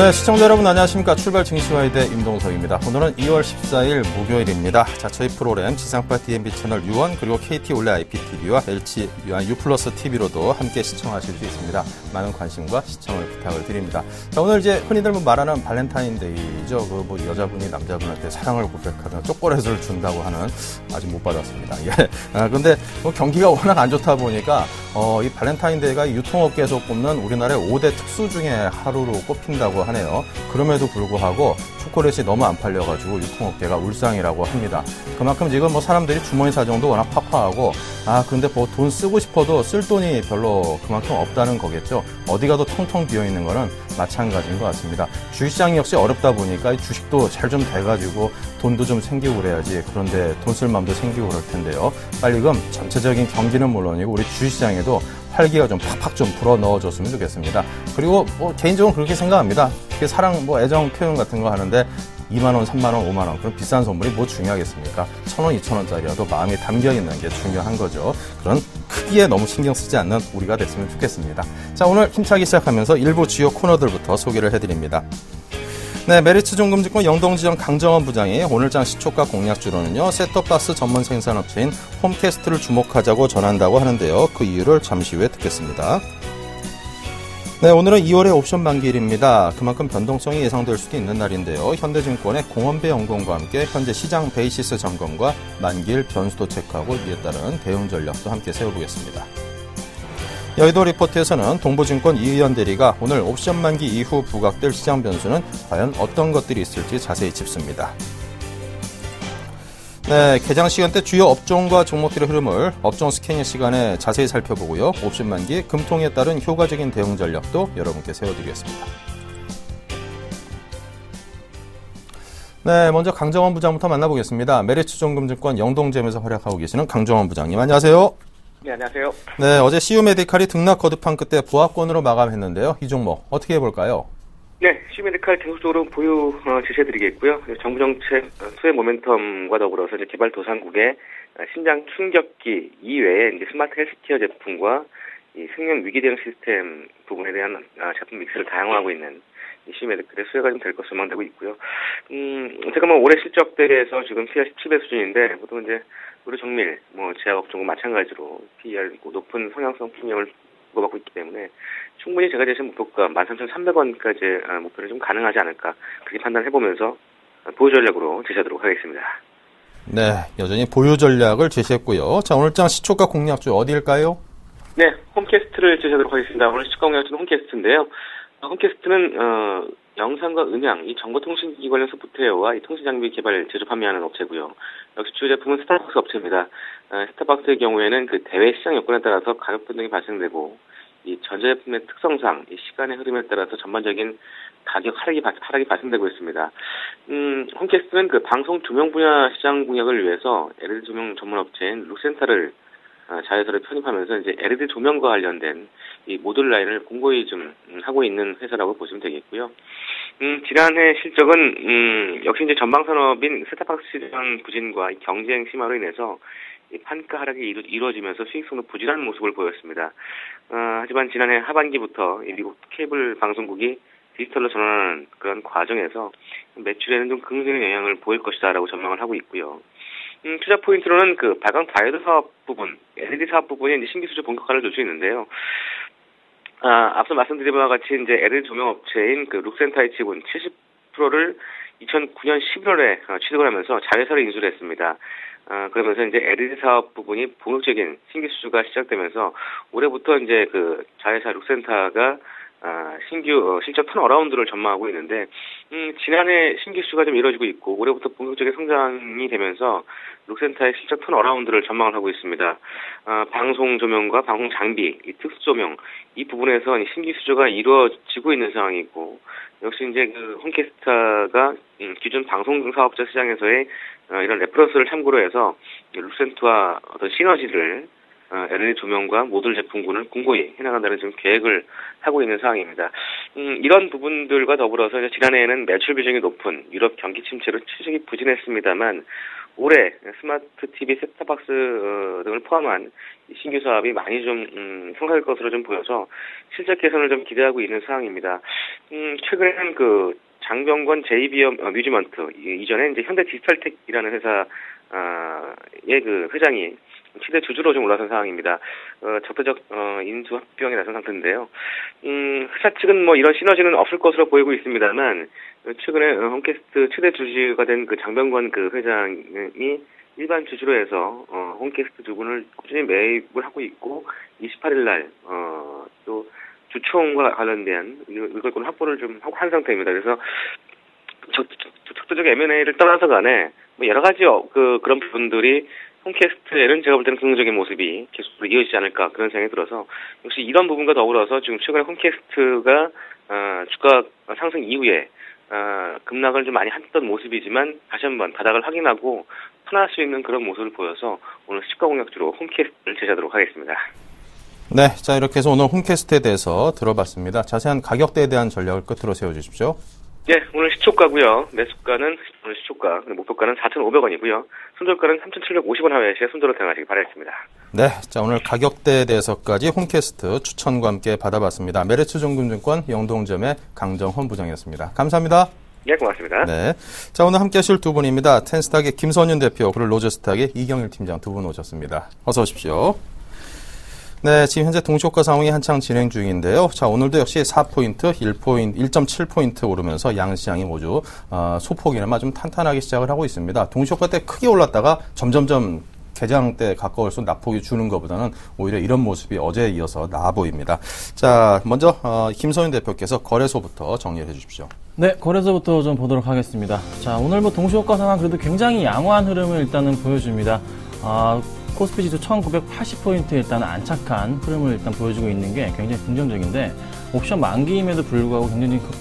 네, 시청자 여러분 안녕하십니까. 출발 증시와이대 임동석입니다. 오늘은 2월 14일 목요일입니다. 자, 저희 프로그램 지상파 DMB 채널 U1 그리고 KT 올레 IPTV와 LG U 플러스 TV로도 함께 시청하실 수 있습니다. 많은 관심과 시청을 부탁을 드립니다. 자, 오늘 이제 흔히들 말하는 발렌타인데이죠. 여자분이 남자분한테 사랑을 고백하든 초콜릿을 준다고 하는 아직 못 받았습니다. 예. 근데 경기가 워낙 안 좋다 보니까 이 발렌타인데이가 유통업계에서 꼽는 우리나라의 5대 특수 중에 하루로 꼽힌다고 하네요. 그럼에도 불구하고 초콜릿이 너무 안 팔려가지고 유통업계가 울상이라고 합니다. 그만큼 지금 사람들이 주머니 사정도 워낙 팍팍하고 근데 돈 쓰고 싶어도 쓸 돈이 별로 그만큼 없다는 거겠죠. 어디 가도 텅텅 비어있는 거는 마찬가지인 것 같습니다. 주식시장이 역시 어렵다 보니까 주식도 잘 좀 돼가지고 돈도 좀 생기고 그래야지. 그런데 돈 쓸 마음도 생기고 그럴 텐데요. 빨리금 전체적인 경기는 물론이고 우리 주식시장에도 활기가 좀 팍팍 좀 불어 넣어줬으면 좋겠습니다. 그리고 개인적으로 그렇게 생각합니다. 사랑, 애정 표현 같은 거 하는데 2만원, 3만원, 5만원 그런 비싼 선물이 중요하겠습니까? 1,000원, 2,000원짜리라도 마음이 담겨있는 게 중요한 거죠. 그런 크기에 너무 신경 쓰지 않는 우리가 됐으면 좋겠습니다. 자, 오늘 힘차게 시작하면서 일부 주요 코너들부터 소개를 해드립니다. 네, 메리츠종금증권 영동지점 강정원 부장이 오늘장 시초가 공략주로는요, 셋톱박스 전문 생산업체인 홈캐스트를 주목하자고 전한다고 하는데요. 그 이유를 잠시 후에 듣겠습니다. 네, 오늘은 2월의 옵션 만기일입니다. 그만큼 변동성이 예상될 수도 있는 날인데요. 현대증권의 공원배 연구원과 함께 현재 시장 베이시스 점검과 만기일 변수도 체크하고 이에 따른 대응 전략도 함께 세워보겠습니다. 여의도 리포트에서는 동부증권 이의연 대리가 오늘 옵션 만기 이후 부각될 시장 변수는 과연 어떤 것들이 있을지 자세히 짚습니다. 네, 개장 시간대 주요 업종과 종목들의 흐름을 업종 스캐닝 시간에 자세히 살펴보고요. 옵션 만기, 금통에 따른 효과적인 대응 전략도 여러분께 세워드리겠습니다. 네, 먼저 강정원 부장부터 만나보겠습니다. 메리츠종금증권 영동지점에서 활약하고 계시는 강정원 부장님, 안녕하세요. 네, 안녕하세요. 네, 어제 CU메디칼이 등락 거듭한 끝에 보합권으로 마감했는데요. 이 종목 어떻게 해볼까요? 네, CU메디칼 계속적으로 보유 지시해드리겠고요. 정부 정책 수혜 모멘텀과 더불어서 이제 개발도상국의 신장 충격기 이외에 이제 스마트 헬스케어 제품과 이 생명 위기 대응 시스템 부분에 대한 제품 믹스를 다양화하고 있는 이 CU메디칼의 수혜가 좀 될 것으로 전망되고 있고요. 제가 올해 실적 대비해서 지금 PER 17배 수준인데 보통 이제 의료정밀, 제약업종과 마찬가지로 PER 높은 성향성 프리미엄을 주고받고 있기 때문에 충분히 제가 제시한 목표가 13,300원까지 목표를 좀 가능하지 않을까 그렇게 판단해보면서 보유 전략으로 제시하도록 하겠습니다. 네, 여전히 보유 전략을 제시했고요. 자, 오늘장 시초가 공략주 어디일까요? 네, 홈캐스트를 제시하도록 하겠습니다. 오늘 시초가 공략주는 홈캐스트인데요. 홈캐스트는 영상과 음향, 이 정보통신기기 관련 소프트웨어와 이 통신장비 개발, 제조, 판매하는 업체고요. 역시 주요 제품은 스타벅스 업체입니다. 스타벅스의 경우에는 그 대외 시장 여건에 따라서 가격 변동이 발생되고 이 전자제품의 특성상 이 시간의 흐름에 따라서 전반적인 가격 하락이 발생되고 있습니다. 홈캐스트는 그 방송 조명 분야 시장 공략을 위해서 LED 조명 전문 업체인 룩센타를 자회사를 편입하면서 이제 LED 조명과 관련된 이 모듈 라인을 공고히 좀 하고 있는 회사라고 보시면 되겠고요. 지난해 실적은 역시 이제 전방 산업인 스타벅스 시장 부진과 경쟁 심화로 인해서 이 판가 하락이 이루어지면서 수익성도 부진한 모습을 보였습니다. 하지만 지난해 하반기부터 이 미국 케이블 방송국이 디지털로 전환하는 그런 과정에서 매출에는 좀 긍정적인 영향을 보일 것이다라고 전망을 하고 있고요. 투자 포인트로는 그 발광 다이오드 사업 부분, LED 사업 부분이 이제 신규 수주 본격화를 줄 수 있는데요. 앞서 말씀드린 바와 같이 이제 LED 조명 업체인 그 룩센타의 지분 70%를 2009년 11월에 취득을 하면서 자회사를 인수를 했습니다. 그러면서 이제 LED 사업 부분이 본격적인 신규 수주가 시작되면서 올해부터 이제 그 자회사 룩센타가 신규 실적 턴어라운드를 전망하고 있는데 지난해 신규 수주가 좀 이루어지고 있고 올해부터 본격적인 성장이 되면서 룩센타의 실적 턴어라운드를 전망을 하고 있습니다. 방송 조명과 방송 장비, 이 특수 조명 이 부분에서 신규 수주가 이루어지고 있는 상황이고 역시 이제 그 홈캐스트가 기존 방송 사업자 시장에서의 이런 레퍼런스를 참고로 해서 룩센타와 어떤 시너지를 LED 조명과 모듈 제품군을 공고히 해나간다는 지금 계획을 하고 있는 상황입니다. 이런 부분들과 더불어서 지난해에는 매출 비중이 높은 유럽 경기 침체로 실적이 부진했습니다만 올해 스마트 TV 셋탑박스 등을 포함한 신규 사업이 많이 좀 성사될 것으로 좀 보여서 실적 개선을 좀 기대하고 있는 상황입니다. 최근에는 그 장병권 JB 뮤지먼트, 이전에 이제 현대 디지털텍이라는 회사의 그 회장이 최대 주주로 좀 올라선 상황입니다. 적대적 인수 합병에 나선 상태인데요. 회사 측은 뭐 이런 시너지는 없을 것으로 보이고 있습니다만, 최근에 홈캐스트 최대 주주가 된 그 장병권 그 회장이 일반 주주로 해서 홈캐스트 주분을 꾸준히 매입을 하고 있고, 28일 날 또 주총과 관련된 의결권 확보를 좀 하고 한 상태입니다. 그래서 적대적 M&A를 떠나서 간에 뭐 여러 가지 그런 부분들이 홈캐스트에는 제가 볼 때는 긍정적인 모습이 계속 이어지지 않을까 그런 생각이 들어서, 역시 이런 부분과 더불어서 지금 최근에 홈캐스트가 주가 상승 이후에 급락을 좀 많이 했던 모습이지만 다시 한번 바닥을 확인하고 편할 수 있는 그런 모습을 보여서 오늘 시가 공략주로 홈캐스트를 제시하도록 하겠습니다. 네, 자 이렇게 해서 오늘 홈캐스트에 대해서 들어봤습니다. 자세한 가격대에 대한 전략을 끝으로 세워주십시오. 네, 오늘 시초가고요. 매수가는 오늘 시초가, 목표가는 4,500원이고요. 손절가는 3,750원 하회에 손절로 대응하시기 바라겠습니다. 네, 자 오늘 가격대에 대해서까지 홈캐스트 추천과 함께 받아봤습니다. 메리츠증권증권 영동점의 강정헌 부장이었습니다. 감사합니다. 네, 고맙습니다. 네, 자 오늘 함께 하실 두 분입니다. 텐스탁의 김선윤 대표 그리고 로저스탁의 이경일 팀장 두 분 오셨습니다. 어서 오십시오. 네, 지금 현재 동시효과 상황이 한창 진행 중인데요. 자, 오늘도 역시 4포인트, 1.7포인트 오르면서 양시장이 모두 소폭이나마 좀 탄탄하게 시작을 하고 있습니다. 동시효과 때 크게 올랐다가 점점점 개장 때 가까울수록 낙폭이 주는 것보다는 오히려 이런 모습이 어제에 이어서 나아 보입니다. 자, 먼저 김선윤 대표께서 거래소부터 정리해 주십시오. 네, 거래소부터 좀 보도록 하겠습니다. 자, 오늘 뭐 동시효과 상황 그래도 굉장히 양호한 흐름을 일단은 보여줍니다. 코스피 지수 1980포인트 일단 안착한 흐름을 일단 보여주고 있는 게 굉장히 긍정적인데, 옵션 만기임에도 불구하고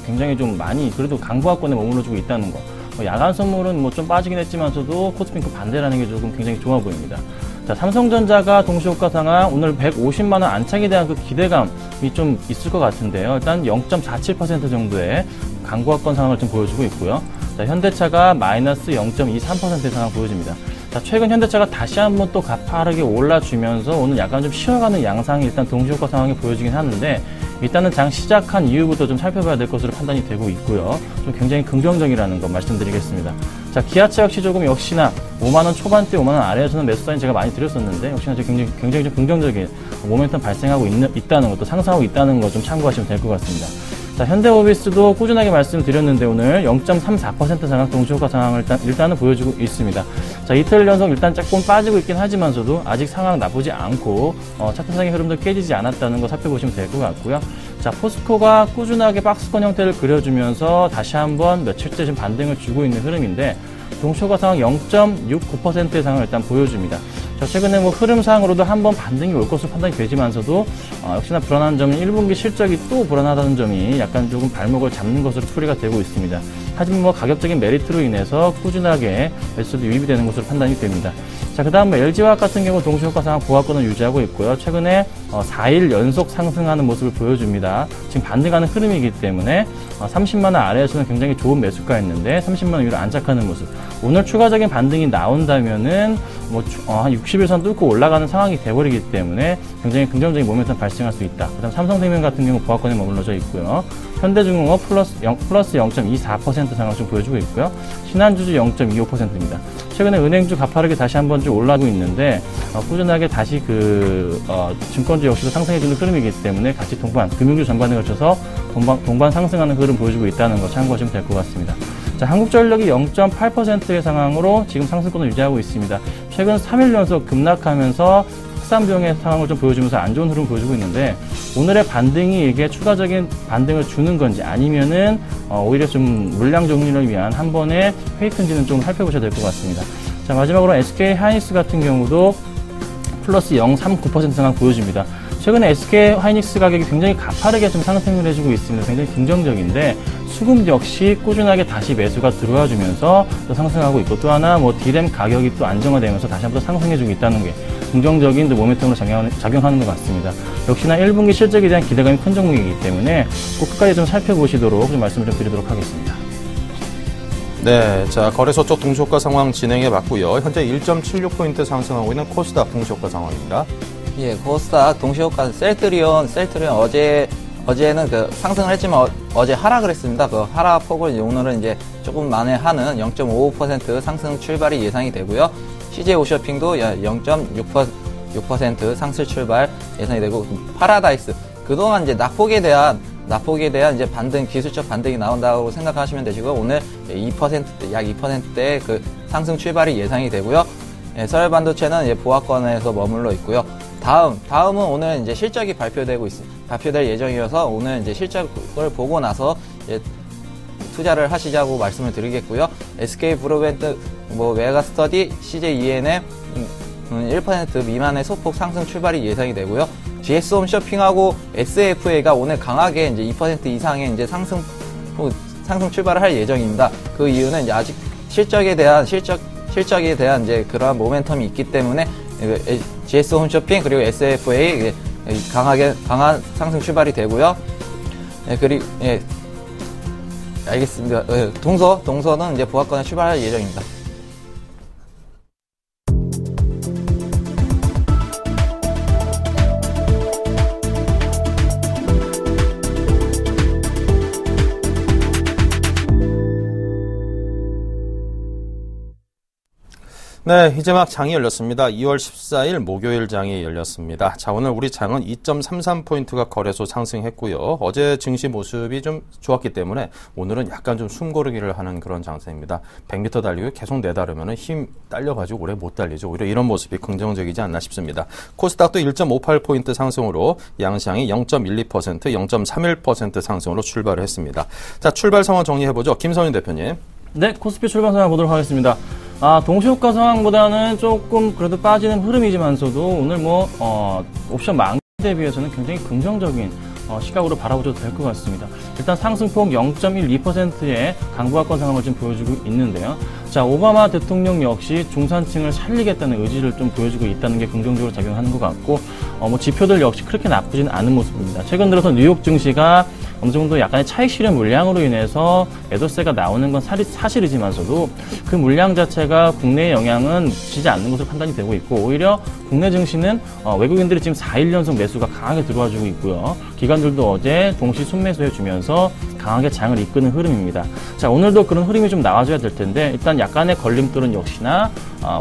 굉장히 좀 많이 그래도 강보합권에 머물러주고 있다는 거. 야간 선물은 뭐 좀 빠지긴 했지만서도 코스피 그 반대라는 게 조금 굉장히 좋아 보입니다. 자, 삼성전자가 동시효과 상황 오늘 150만원 안착에 대한 그 기대감이 좀 있을 것 같은데요. 일단 0.47% 정도의 강보합권 상황을 좀 보여주고 있고요. 자, 현대차가 마이너스 0.23%의 상황 보여집니다. 자, 최근 현대차가 다시 한번 또 가파르게 올라주면서 오늘 약간 좀 쉬어가는 양상이 일단 동시효과 상황이 보여지긴 하는데, 일단은 장 시작한 이후부터 좀 살펴봐야 될 것으로 판단이 되고 있고요. 좀 굉장히 긍정적이라는 거 말씀드리겠습니다. 자, 기아차 역시 조금 역시나 5만원 초반대 5만원 아래에서는 매수 사인 제가 많이 드렸었는데, 역시나 굉장히 좀 긍정적인 모멘텀 발생하고 있다는 것도 상승하고 있다는 거 좀 참고하시면 될 것 같습니다. 자, 현대모비스도 꾸준하게 말씀드렸는데 오늘 0.34% 상황 동시효과 상황을 일단은 보여주고 있습니다. 자, 이틀 연속 일단 조금 빠지고 있긴 하지만서도 아직 상황 나쁘지 않고 차트상의 흐름도 깨지지 않았다는 거 살펴보시면 될 것 같고요. 자, 포스코가 꾸준하게 박스권 형태를 그려주면서 다시 한번 며칠째 지금 반등을 주고 있는 흐름인데, 동시효과 상황 0.69%의 상황을 일단 보여줍니다. 자, 최근에 뭐 흐름상으로도 한번 반등이 올 것으로 판단이 되지만서도 역시나 불안한 점은 1분기 실적이 또 불안하다는 점이 약간 조금 발목을 잡는 것으로 풀이가 되고 있습니다. 하지만 뭐 가격적인 메리트로 인해서 꾸준하게 매수도 유입이 되는 것으로 판단이 됩니다. 자, 그 다음 LG화학 같은 경우 동시효과 상황 보합권을 유지하고 있고요. 최근에 4일 연속 상승하는 모습을 보여줍니다. 지금 반등하는 흐름이기 때문에 30만원 아래에서는 굉장히 좋은 매수가였는데 30만원 위로 안착하는 모습. 오늘 추가적인 반등이 나온다면은 한 60일선 뚫고 올라가는 상황이 돼버리기 때문에 굉장히 긍정적인 모멘텀 발생할 수 있다. 그 다음 삼성생명 같은 경우 보합권에 머물러져 있고요. 현대중공업 플러스 0.24% 상황을 좀 보여주고 있고요. 신한주주 0.25%입니다. 최근에 은행주 가파르게 다시 한번 좀 올라가고 있는데, 꾸준하게 다시 증권주 역시도 상승해주는 흐름이기 때문에 같이 금융주 전반에 걸쳐서 동반 상승하는 흐름 보여주고 있다는 거 참고하시면 될 것 같습니다. 자, 한국전력이 0.8%의 상황으로 지금 상승권을 유지하고 있습니다. 최근 3일 연속 급락하면서 흑산병의 상황을 좀 보여주면서 안 좋은 흐름 보여주고 있는데, 오늘의 반등이 이게 추가적인 반등을 주는 건지 아니면은 오히려 좀 물량 정리를 위한 한 번의 페이크인지는 좀 살펴보셔야 될 것 같습니다. 자, 마지막으로 SK 하이닉스 같은 경우도 플러스 0.39% 상황 보여줍니다. 최근에 SK 하이닉스 가격이 굉장히 가파르게 좀 상승을 해주고 있습니다. 굉장히 긍정적인데, 수급 역시 꾸준하게 다시 매수가 들어와주면서 또 상승하고 있고, 또 하나 D램 가격이 또 안정화되면서 다시 한번 상승해주고 있다는 게 긍정적인 모멘텀으로 작용하는 것 같습니다. 역시나 1분기 실적에 대한 기대감이 큰 종목이기 때문에 꼭 끝까지 좀 살펴보시도록 좀 말씀을 좀 드리도록 하겠습니다. 네, 자 거래소 쪽 동시효과 상황 진행해 봤고요. 현재 1.76포인트 상승하고 있는 코스닥 동시효과 상황입니다. 예, 코스닥 동시효과 셀트리온 어제는 그 상승을 했지만 어제 하락을 했습니다. 그 하락폭을 오늘은 이제 조금 만회하는 0.55% 상승 출발이 예상이 되고요. CJ 오쇼핑도 0.6% 상승 출발 예상이 되고, 파라다이스 그동안 이제 낙폭에 대한 이제 반등, 기술적 반등이 나온다고 생각하시면 되시고, 오늘 2%대, 약 2%대의 그 상승 출발이 예상이 되고요. 예, 서열반도체는 보합권에서 머물러 있고요. 다음은 오늘 이제 실적이 발표될 예정이어서 오늘 이제 실적을 보고 나서 이제 투자를 하시자고 말씀을 드리겠고요. SK 브로벤트, 메가스터디, CJ ENM 1% 미만의 소폭 상승 출발이 예상이 되고요. GS홈 쇼핑하고 SFA가 오늘 강하게 이제 2% 이상의 이제 상승 출발을 할 예정입니다. 그 이유는 이제 아직 실적에 대한 이제 그러한 모멘텀이 있기 때문에 GS홈 쇼핑 그리고 SFA 강한 상승 출발이 되고요. 그리고 알겠습니다. 동서는 이제 보합권에 출발할 예정입니다. 네, 이제 막 장이 열렸습니다. 2월 14일 목요일 장이 열렸습니다. 자, 오늘 우리 장은 2.33포인트가 거래소 상승했고요. 어제 증시 모습이 좀 좋았기 때문에 오늘은 약간 좀 숨고르기를 하는 그런 장세입니다. 100m 달리고 계속 내다르면 힘 딸려가지고 오래 못 달리죠. 오히려 이런 모습이 긍정적이지 않나 싶습니다. 코스닥도 1.58포인트 상승으로 양시장이 0.12%, 0.31% 상승으로 출발을 했습니다. 자, 출발 상황 정리해보죠. 김선윤 대표님. 네, 코스피 출발 상황 보도록 하겠습니다. 동시효과 상황보다는 조금 그래도 빠지는 흐름이지만서도 오늘 옵션 만기 대비해서는 굉장히 긍정적인 시각으로 바라보셔도 될 것 같습니다. 일단 상승폭 0.12%의 강보합권 상황을 좀 보여주고 있는데요. 자, 오바마 대통령 역시 중산층을 살리겠다는 의지를 좀 보여주고 있다는 게 긍정적으로 작용하는 것 같고, 지표들 역시 그렇게 나쁘진 않은 모습입니다. 최근 들어서 뉴욕 증시가 어느 정도 약간의 차익 실현 물량으로 인해서 매도세가 나오는 건 사실이지만서도 그 물량 자체가 국내에 영향은 미치지 않는 것으로 판단이 되고 있고, 오히려 국내 증시는 외국인들이 지금 4일 연속 매수가 강하게 들어와주고 있고요. 기관들도 어제 동시 순매수해주면서 강하게 장을 이끄는 흐름입니다. 자, 오늘도 그런 흐름이 좀 나와줘야 될 텐데, 일단 약간의 걸림돌은 역시나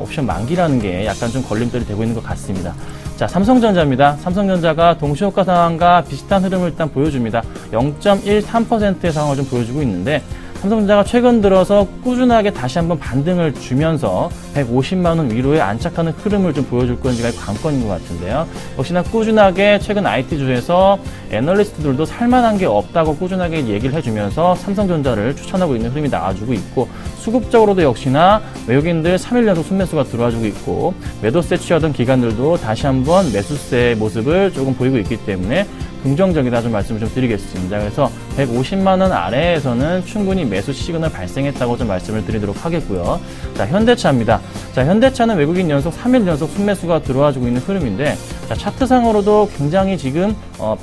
옵션 만기라는 게 약간 좀 걸림돌이 되고 있는 것 같습니다. 자, 삼성전자입니다. 삼성전자가 동시효과 상황과 비슷한 흐름을 일단 보여줍니다. 0.13%의 상황을 좀 보여주고 있는데, 삼성전자가 최근 들어서 꾸준하게 다시 한번 반등을 주면서 150만 원 위로에 안착하는 흐름을 좀 보여줄 건지가 관건인 것 같은데요. 역시나 꾸준하게 최근 IT주에서 애널리스트들도 살만한 게 없다고 꾸준하게 얘기를 해주면서 삼성전자를 추천하고 있는 흐름이 나와주고 있고, 수급적으로도 역시나 외국인들 3일 연속 순매수가 들어와주고 있고, 매도세 취하던 기관들도 다시 한번 매수세의 모습을 조금 보이고 있기 때문에 긍정적이다 좀 말씀을 좀 드리겠습니다. 그래서 150만 원 아래에서는 충분히 매수 시그널 발생했다고 좀 말씀을 드리도록 하겠고요. 자, 현대차입니다. 자, 현대차는 외국인 연속 3일 연속 순매수가 들어와주고 있는 흐름인데, 자, 차트상으로도 굉장히 지금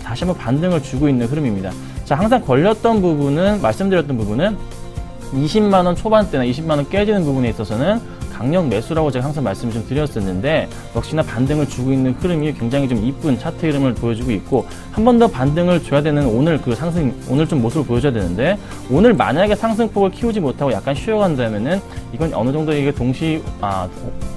다시 한번 반등을 주고 있는 흐름입니다. 자, 항상 걸렸던 부분은, 말씀드렸던 부분은 20만 원 초반대나 20만 원 깨지는 부분에 있어서는 강력 매수라고 제가 항상 말씀을 좀 드렸었는데, 역시나 반등을 주고 있는 흐름이 굉장히 좀 이쁜 차트 흐름을 보여주고 있고, 한 번 더 반등을 줘야 되는 오늘 오늘 좀 모습을 보여줘야 되는데, 오늘 만약에 상승폭을 키우지 못하고 약간 쉬어간다면은 이건 어느 정도 이게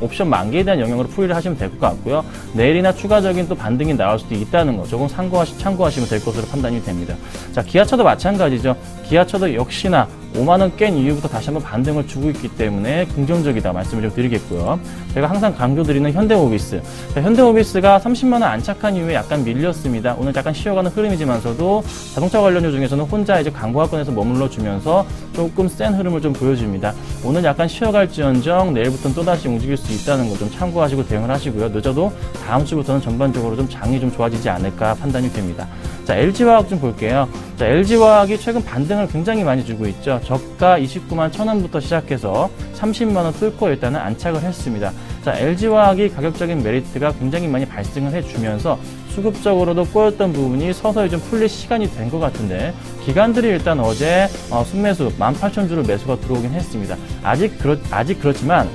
옵션 만기에 대한 영향으로 풀이를 하시면 될 것 같고요. 내일이나 추가적인 또 반등이 나올 수도 있다는 거 조금 참고하시면 될 것으로 판단이 됩니다. 자, 기아차도 마찬가지죠. 기아차도 역시나 5만 원 깬 이후부터 다시 한번 반등을 주고 있기 때문에 긍정적이다 말씀을 좀 드리겠고요. 제가 항상 강조드리는 현대모비스. 자, 현대모비스가 30만 원 안착한 이후에 약간 밀렸습니다. 오늘 약간 쉬어가는 흐름이지만서도 자동차 관련주 중에서는 혼자 이제 강보합권에서 머물러 주면서 조금 센 흐름을 좀 보여줍니다. 오늘 약간 쉬어갈지언정 내일부터는 또다시 움직일 수 있다는 거 좀 참고하시고 대응을 하시고요. 늦어도 다음 주부터는 전반적으로 좀 장이 좀 좋아지지 않을까 판단이 됩니다. 자, LG화학 좀 볼게요. 자, LG화학이 최근 반등을 굉장히 많이 주고 있죠. 저가 29만 1,000원부터 시작해서 30만 원 뚫고 일단은 안착을 했습니다. 자, LG화학이 가격적인 메리트가 굉장히 많이 발생을 해주면서 수급적으로도 꼬였던 부분이 서서히 좀 풀릴 시간이 된 것 같은데 기관들이 일단 어제 순매수 18,000주로 매수가 들어오긴 했습니다. 아직 그렇지만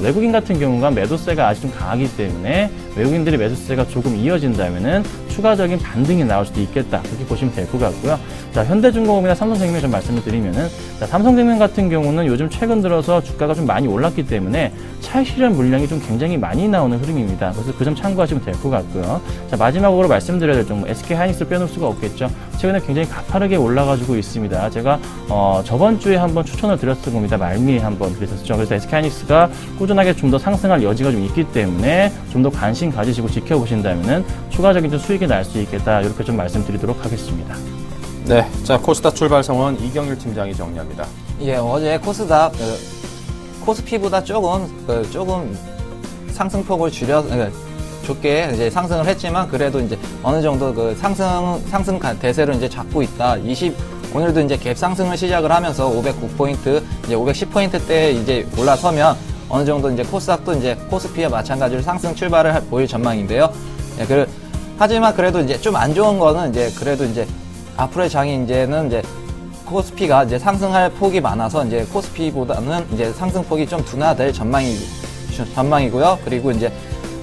외국인 같은 경우가 매도세가 아직 좀 강하기 때문에 외국인들이 매수세가 조금 이어진다면은 추가적인 반등이 나올 수도 있겠다. 그렇게 보시면 될 것 같고요. 자, 현대중공업이나 삼성생명 좀 말씀을 드리면은, 자, 삼성생명 같은 경우는 요즘 최근 들어서 주가가 좀 많이 올랐기 때문에 차익 실현 물량이 좀 굉장히 많이 나오는 흐름입니다. 그래서 그 점 참고하시면 될 것 같고요. 자, 마지막으로 말씀드려야 될 정보, SK하이닉스를 빼놓을 수가 없겠죠. 최근에 굉장히 가파르게 올라가지고 있습니다. 제가 저번 주에 한번 추천을 드렸을 겁니다. 말미에 한번 그랬었죠. 그래서 SK하이닉스가 꾸준하게 좀 더 상승할 여지가 좀 있기 때문에 좀 더 관심 가지시고 지켜보신다면은 추가적인 좀 수익이 날 수 있겠다. 이렇게 좀 말씀드리도록 하겠습니다. 네, 자 코스닥 출발 상황은 이경일 팀장이 정리합니다. 예, 어제 코스닥 코스피보다 조금 상승폭을 좁게 이제 상승을 했지만 그래도 이제 어느 정도 그 상승 대세를 이제 잡고 있다. 오늘도 이제 갭 상승을 시작을 하면서 509포인트, 이제 510포인트대에 이제 올라서면 어느 정도 이제 코스닥도 이제 코스피와 마찬가지로 상승 출발을 보일 전망인데요. 예, 하지만 그래도 이제 좀 안 좋은 거는 이제 그래도 이제 앞으로의 장이 이제는 이제 코스피가 이제 상승할 폭이 많아서 이제 코스피보다는 이제 상승폭이 좀 둔화될 전망이고요. 그리고 이제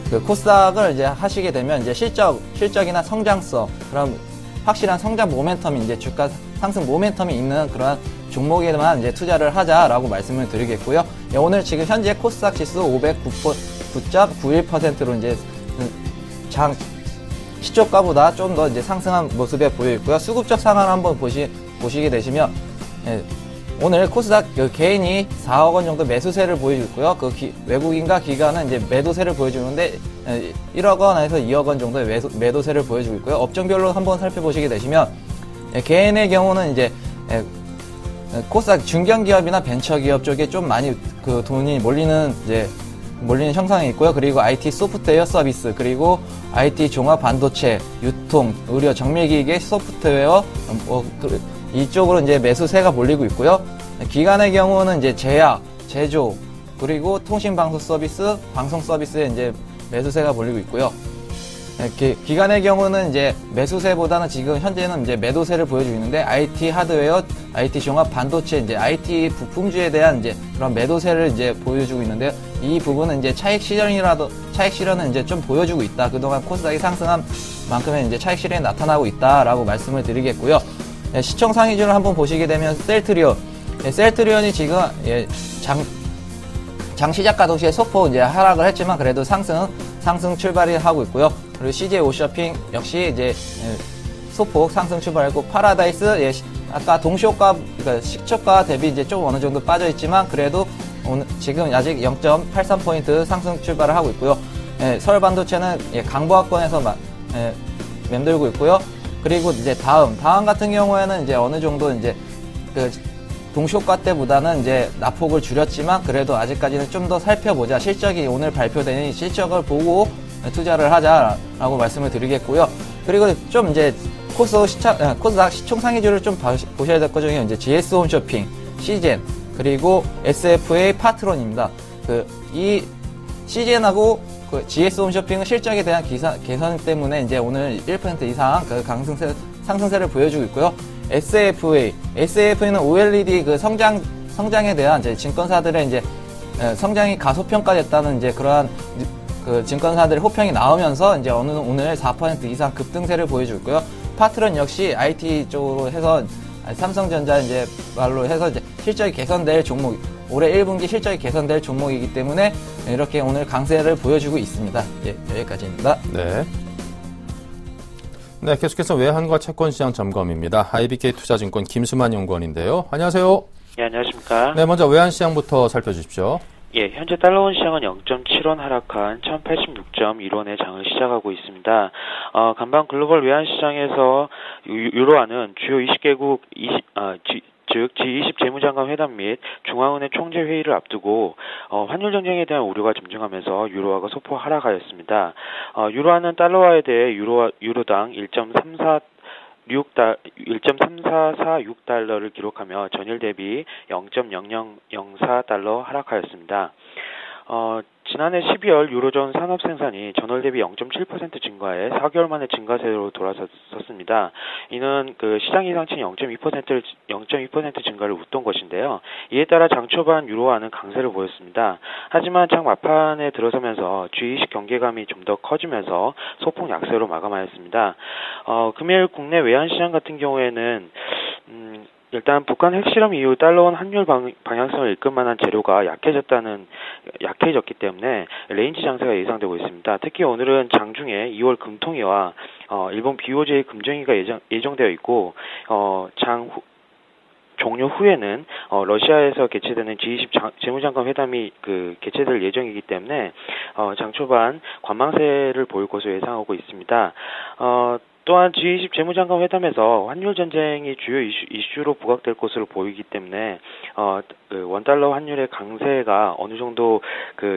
그 코스닥을 이제 하시게 되면 이제 실적이나 성장성, 그럼 확실한 성장 모멘텀이 이제 주가 상승 모멘텀이 있는 그러한 종목에만 이제 투자를 하자라고 말씀을 드리겠고요. 예, 오늘 지금 현재 코스닥 지수 509.91%로 이제 시초가보다 좀 더 이제 상승한 모습에 보여 있고요. 수급적 상황을 한번 보시게 되시면, 예, 오늘 코스닥 개인이 4억 원 정도 매수세를 보여주고 있고요. 외국인과 기관은 이제 매도세를 보여주는데 1억 원에서 2억 원 정도의 매도세를 보여주고 있고요. 업종별로 한번 살펴보시게 되시면, 개인의 경우는 이제 코스닥 중견기업이나 벤처기업 쪽에 좀 많이 그 돈이 몰리는 형상이 있고요. 그리고 IT 소프트웨어 서비스, 그리고 IT 종합 반도체, 유통, 의료, 정밀기계, 소프트웨어, 이쪽으로 이제 매수세가 몰리고 있고요. 기관의 경우는 이제 제약, 제조, 그리고 통신방송 서비스, 방송 서비스에 이제 매수세가 몰리고 있고요. 기관의 경우는 이제 매수세보다는 지금 현재는 이제 매도세를 보여주고 있는데 IT 하드웨어, IT 종합 반도체, 이제 IT 부품주에 대한 이제 그런 매도세를 이제 보여주고 있는데요. 이 부분은 이제 차익 실현은 이제 좀 보여주고 있다. 그동안 코스닥이 상승한 만큼의 이제 차익 실현이 나타나고 있다라고 말씀을 드리겠고요. 시총 상위주를 한번 보시게 되면 셀트리온이 지금 장 시작과 동시에 소폭 이제 하락을 했지만 그래도 상승 출발을 하고 있고요. 그리고 CJ 오쇼핑 역시 이제 소폭 상승 출발했고, 파라다이스 아까 동시효과, 그러니까 시초가 대비 이제 좀 어느 정도 빠져 있지만 그래도 오늘 지금 아직 0.83포인트 상승 출발을 하고 있고요. 서울반도체는 강보학권에서 맴돌고 있고요. 그리고 이제 다음 같은 경우에는 이제 어느 정도 이제 그 동시효과 때보다는 이제 낙폭을 줄였지만 그래도 아직까지는 좀 더 살펴보자. 실적이 오늘 발표되는 실적을 보고 투자를 하자라고 말씀을 드리겠고요. 그리고 좀 이제 코스닥 시총 상위주를 좀 보셔야 될 것 중에 이제 GS 홈쇼핑, 시젠, 그리고 SFA 파트론입니다. 이 시젠하고 GS 홈쇼핑은 실적에 대한 개선 때문에 이제 오늘 1% 이상 상승세를 보여주고 있고요. SFA는 OLED 성장에 대한 이제 증권사들의 이제 성장이 가소평가됐다는 이제 그러한 증권사들의 호평이 나오면서 이제 오늘 4% 이상 급등세를 보여주고 있고요. 파트론 역시 IT 쪽으로 해서 삼성전자 이제 말로 해서 이제 실적이 개선될 종목, 올해 1분기 실적이 개선될 종목이기 때문에 이렇게 오늘 강세를 보여주고 있습니다. 예, 여기까지입니다. 네. 네, 계속해서 외환과 채권시장 점검입니다. IBK 투자증권 김수만 연구원인데요. 안녕하세요. 예, 안녕하십니까. 네, 먼저 외환시장부터 살펴주십시오. 예, 현재 달러원 시장은 0.7원 하락한 1086.1원의 장을 시작하고 있습니다. 간밤 글로벌 외환시장에서 유로화는 주요 20개국 즉 G20 재무장관 회담 및 중앙은행 총재 회의를 앞두고 환율 전쟁에 대한 우려가 점증하면서 유로화가 소폭 하락하였습니다. 유로화는 달러화에 대해 유로당 1.3446달러를 기록하며 전일 대비 0.0004달러 하락하였습니다. 지난해 12월 유로존 산업 생산이 전월 대비 0.7% 증가해 4개월 만에 증가세로 돌아섰습니다. 이는 그 시장 예상치 0.2% 증가를 웃돈 것인데요. 이에 따라 장 초반 유로화는 강세를 보였습니다. 하지만 장 막판에 들어서면서 G20 경계감이 좀 더 커지면서 소폭 약세로 마감하였습니다. 금일 국내 외환시장 같은 경우에는 일단 북한 핵실험 이후 달러원 환율 방향성을 이끌 만한 재료가 약해졌기 때문에 레인지 장세가 예상되고 있습니다. 특히 오늘은 장중에 2월 금통위와 일본 BOJ 금정위가 예정되어 있고 종료 후에는 러시아에서 개최되는 G20 재무장관 회담이 개최될 예정이기 때문에 장 초반 관망세를 보일 것으로 예상하고 있습니다. 또한 G20 재무장관 회담에서 환율 전쟁이 주요 이슈로 부각될 것으로 보이기 때문에 원달러 환율의 강세가 어느 정도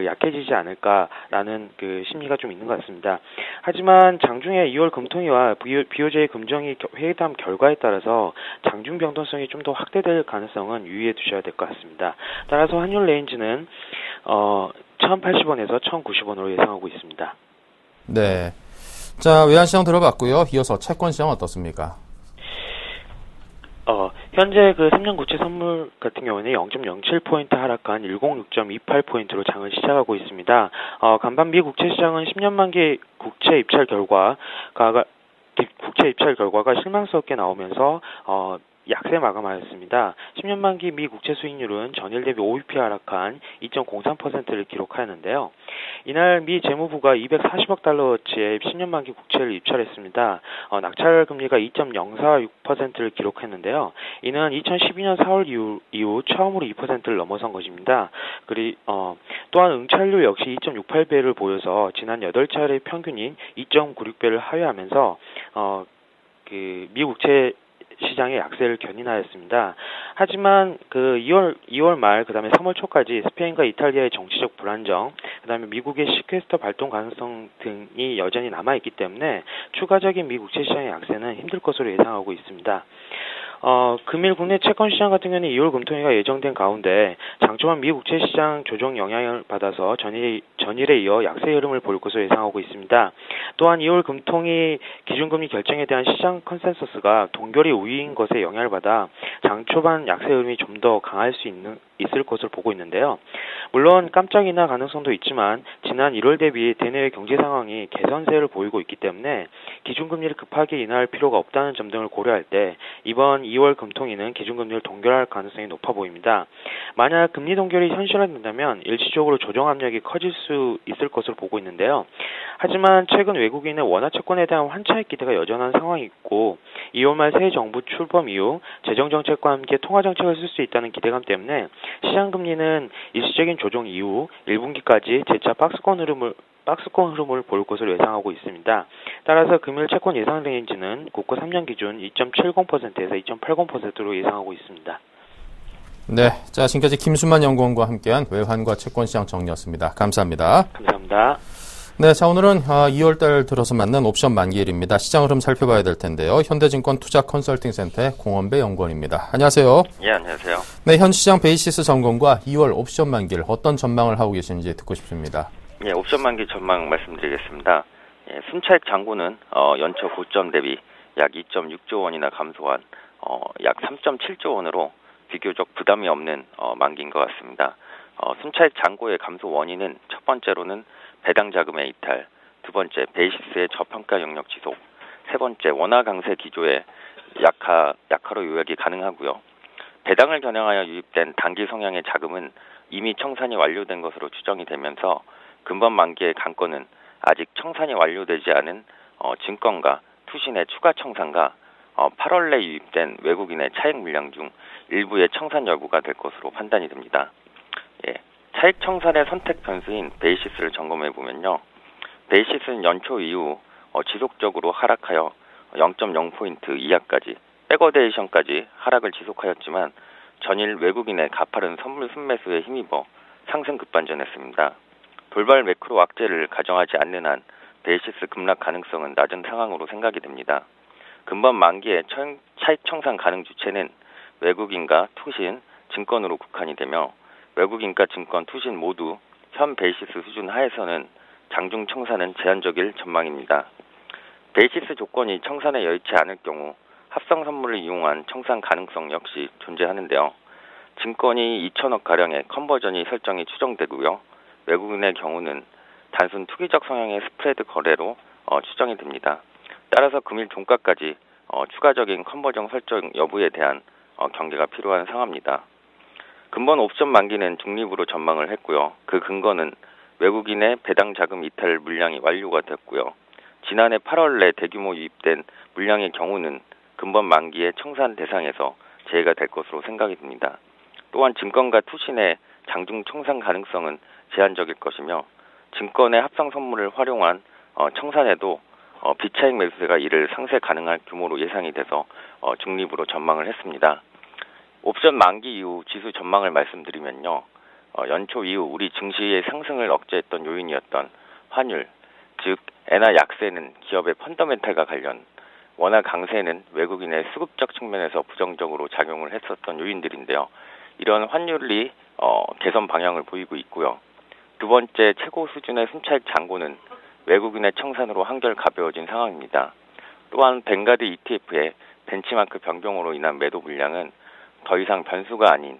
약해지지 않을까라는 심리가 좀 있는 것 같습니다. 하지만 장중에 2월 금통위와 BOJ 금정위 회담 결과에 따라서 장중 변동성이 좀 더 확대될 가능성은 유의해 두셔야 될 것 같습니다. 따라서 환율 레인지는 1,080원에서 1,090원으로 예상하고 있습니다. 네. 자, 외환시장 들어봤고요. 이어서 채권시장 어떻습니까? 현재 3년 국채 선물 같은 경우는 0.07포인트 하락한 106.28포인트로 장을 시작하고 있습니다. 간밤 미 국채 시장은 10년 만기 국채 입찰 결과가 실망스럽게 나오면서 약세 마감하였습니다. 10년 만기 미 국채 수익률은 전일 대비 5bp 하락한 2.03%를 기록하였는데요. 이날 미 재무부가 240억 달러어치의 10년 만기 국채를 입찰했습니다. 낙찰 금리가 2.046%를 기록했는데요. 이는 2012년 4월 이후 처음으로 2%를 넘어선 것입니다. 또한 응찰률 역시 2.68배를 보여서 지난 8차례 평균인 2.96배를 하회하면서 미 국채 시장의 약세를 견인하였습니다. 하지만 2월 말 그다음에 3월 초까지 스페인과 이탈리아의 정치적 불안정, 그다음에 미국의 시퀘스터 발동 가능성 등이 여전히 남아 있기 때문에 추가적인 미 국채 시장의 약세는 힘들 것으로 예상하고 있습니다. 금일 국내 채권 시장 같은 경우는 2월 금통위가 예정된 가운데 장초반 미 국채 시장 조정 영향을 받아서 전일에 이어 약세 흐름을 볼 것으로 예상하고 있습니다. 또한 2월 금통위 기준금리 결정에 대한 시장 컨센서스가 동결이 우위인 것에 영향을 받아 장초반 약세 흐름이 좀 더 강할 수 있을 것으로 보고 있는데요. 물론 깜짝이나 가능성도 있지만 지난 1월 대비 대내외 경제 상황이 개선세를 보이고 있기 때문에 기준금리를 급하게 인하할 필요가 없다는 점 등을 고려할 때 이번 2월 금통위는 기준금리를 동결할 가능성이 높아 보입니다. 만약 금리 동결이 현실화된다면 일시적으로 조정 압력이 커질 수 있을 것으로 보고 있는데요. 하지만 최근 외국인의 원화 채권에 대한 환차익 기대가 여전한 상황이 있고 2월 말 새 정부 출범 이후 재정정책과 함께 통화정책을 쓸 수 있다는 기대감 때문에 시장금리는 일시적인 조정 이후 1분기까지 재차 박스권 흐름을 볼 것으로 예상하고 있습니다. 따라서 금일 채권 예상 레인지는 국고 3년 기준 2.70%에서 2.80%로 예상하고 있습니다. 네, 자 지금까지 김순만 연구원과 함께한 외환과 채권시장 정리였습니다. 감사합니다. 감사합니다. 네, 자 오늘은 2월달 들어서 만난 옵션 만기일입니다. 시장 흐름 살펴봐야 될 텐데요. 현대증권 투자컨설팅센터의 공원배 연구원입니다. 안녕하세요. 예, 안녕하세요. 네, 현 시장 베이시스 점검과 2월 옵션 만기일 어떤 전망을 하고 계신지 듣고 싶습니다. 예, 옵션 만기 전망 말씀드리겠습니다. 예, 순차익 잔고는 연초 고점 대비 약 2.6조 원이나 감소한 약 3.7조 원으로 비교적 부담이 없는 만기인 것 같습니다. 순차익 잔고의 감소 원인은 첫 번째로는 배당 자금의 이탈, 두 번째 베이시스의 저평가 영역 지속, 세 번째 원화 강세 기조의 약화로 요약이 가능하고요. 배당을 겨냥하여 유입된 단기 성향의 자금은 이미 청산이 완료된 것으로 추정이 되면서 금번 만기의 강권은 아직 청산이 완료되지 않은 증권가, 투신의 추가 청산과 8월 내 유입된 외국인의 차익 물량 중 일부의 청산 여부가 될 것으로 판단이 됩니다. 예, 차익 청산의 선택 변수인 베이시스를 점검해 보면요. 베이시스는 연초 이후 지속적으로 하락하여 0.0포인트 이하까지 백어데이션까지 하락을 지속하였지만 전일 외국인의 가파른 선물 순매수에 힘입어 상승 급반전했습니다. 돌발 매크로 악재를 가정하지 않는 한 베이시스 급락 가능성은 낮은 상황으로 생각이 됩니다. 금번 만기에 차익 청산 가능 주체는 외국인과 투신, 증권으로 국한이 되며 외국인과 증권, 투신 모두 현 베이시스 수준 하에서는 장중 청산은 제한적일 전망입니다. 베이시스 조건이 청산에 여의치 않을 경우 합성 선물을 이용한 청산 가능성 역시 존재하는데요. 증권이 2천억 가량의 컨버전이 설정이 추정되고요. 외국인의 경우는 단순 투기적 성향의 스프레드 거래로 추정이 됩니다. 따라서 금일 종가까지 추가적인 컨버전 설정 여부에 대한 경계가 필요한 상황입니다. 근본 옵션 만기는 중립으로 전망을 했고요. 그 근거는 외국인의 배당 자금 이탈 물량이 완료가 됐고요. 지난해 8월 내 대규모 유입된 물량의 경우는 근본 만기의 청산 대상에서 제외가 될 것으로 생각이 듭니다. 또한 증권과 투신의 장중 청산 가능성은 제한적일 것이며 증권의 합성 선물을 활용한 청산에도 비차익 매수세가 이를 상쇄 가능할 규모로 예상이 돼서 중립으로 전망을 했습니다. 옵션 만기 이후 지수 전망을 말씀드리면요. 연초 이후 우리 증시의 상승을 억제했던 요인이었던 환율, 즉 엔화 약세는 기업의 펀더멘탈과 관련, 원화 강세는 외국인의 수급적 측면에서 부정적으로 작용을 했었던 요인들인데요. 이런 환율이 개선 방향을 보이고 있고요. 두 번째 최고 수준의 순차익 잔고는 외국인의 청산으로 한결 가벼워진 상황입니다. 또한 뱅가드 ETF의 벤치마크 변경으로 인한 매도 물량은 더 이상 변수가 아닌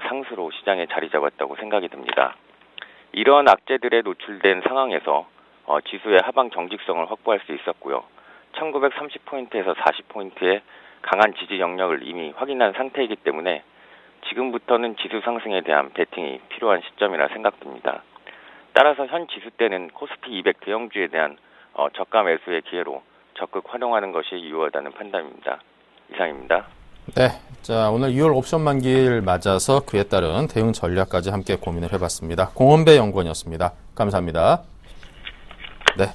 상수로 시장에 자리 잡았다고 생각이 듭니다. 이러한 악재들에 노출된 상황에서 지수의 하방 정직성을 확보할 수 있었고요. 1930포인트에서 40포인트의 강한 지지 영역을 이미 확인한 상태이기 때문에 지금부터는 지수 상승에 대한 베팅이 필요한 시점이라 생각됩니다. 따라서 현 지수 때는 코스피 200 대형주에 대한 저가 매수의 기회로 적극 활용하는 것이 유효하다는 판단입니다. 이상입니다. 네, 자 오늘 2월 옵션 만기를 맞아서 그에 따른 대응 전략까지 함께 고민을 해봤습니다. 공원배 연구원이었습니다. 감사합니다. 네,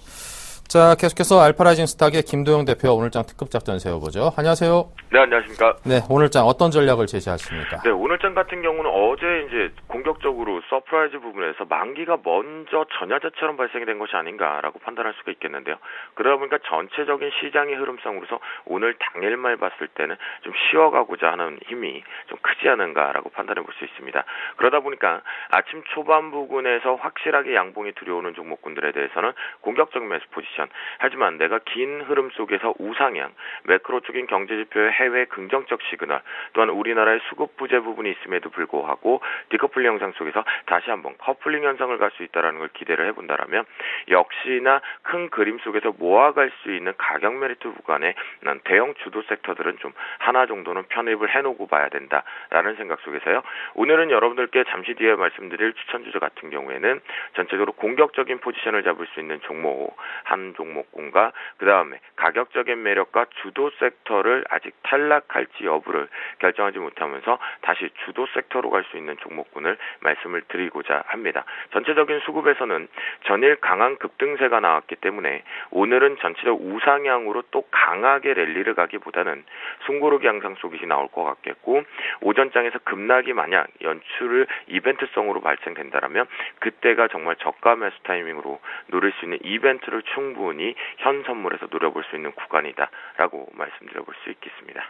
자 계속해서 알파라이징 스탁의 김도영 대표 오늘장 특급 작전 세워보죠. 안녕하세요. 네, 안녕하십니까. 네, 오늘장 어떤 전략을 제시하십니까? 네, 오늘장 같은 경우는 어제 이제 공격적으로 서프라이즈 부분에서 만기가 먼저 전야제처럼 발생이 된 것이 아닌가라고 판단할 수가 있겠는데요. 그러다 보니까 전체적인 시장의 흐름상으로서 오늘 당일말 봤을 때는 좀 쉬어가고자 하는 힘이 좀 크지 않은가라고 판단해 볼 수 있습니다. 그러다 보니까 아침 초반 부근에서 확실하게 양봉이 들여오는 종목군들에 대해서는 공격적 매수 포지션. 하지만 내가 긴 흐름 속에서 우상향, 매크로적인 경제지표의 해외 긍정적 시그널, 또한 우리나라의 수급 부재 부분이 있음에도 불구하고 디커플링 현상 속에서 다시 한번 커플링 현상을 갈 수 있다는 걸 기대를 해본다라면 역시나 큰 그림 속에서 모아갈 수 있는 가격 메리트 구간에 난 대형 주도 섹터들은 좀 하나 정도는 편입을 해놓고 봐야 된다라는 생각 속에서요. 오늘은 여러분들께 잠시 뒤에 말씀드릴 추천주제 같은 경우에는 전체적으로 공격적인 포지션을 잡을 수 있는 종목 한 종목군과 그 다음에 가격적인 매력과 주도 섹터를 아직 탈락할지 여부를 결정하지 못하면서 다시 주도 섹터로 갈 수 있는 종목군을 말씀을 드리고자 합니다. 전체적인 수급에서는 전일 강한 급등세가 나왔기 때문에 오늘은 전체적 우상향으로 또 강하게 랠리를 가기보다는 숨고르기 양상 속이 나올 것 같겠고 오전장에서 급락이 만약 연출을 이벤트성으로 발생된다라면 그때가 정말 저가 매수 타이밍으로 노릴 수 있는 이벤트를 충분히 현 선물에서 노려볼 수 있는 구간이다라고 말씀드려볼 수 있겠습니다.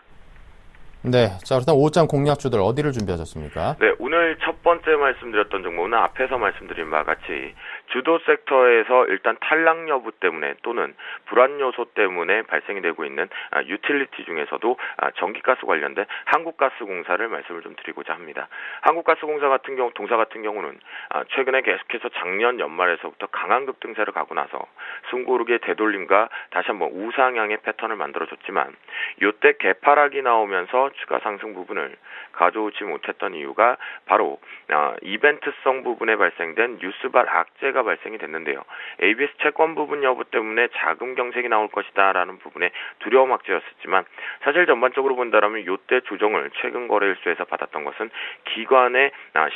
네, 자 일단 5장 공략주들 어디를 준비하셨습니까? 네, 오늘 첫 번째 말씀드렸던 종목은 앞에서 말씀드린 바와 같이 주도 섹터에서 일단 탈락 여부 때문에 또는 불안 요소 때문에 발생이 되고 있는 유틸리티 중에서도 전기가스 관련된 한국가스공사를 말씀을 좀 드리고자 합니다. 한국가스공사 같은 경우 동사 같은 경우는 최근에 계속해서 작년 연말에서부터 강한 급등세를 가고 나서 숨고르기의 되돌림과 다시 한번 우상향의 패턴을 만들어줬지만 이때 개파락이 나오면서 추가 상승 부분을 가져오지 못했던 이유가 바로 이벤트성 부분에 발생된 뉴스발 악재가 발생이 됐는데요. ABS 채권 부분 여부 때문에 자금 경색이 나올 것이다 라는 부분에 두려움 악재였었지만 사실 전반적으로 본다면 이때 조정을 최근 거래일수에서 받았던 것은 기관의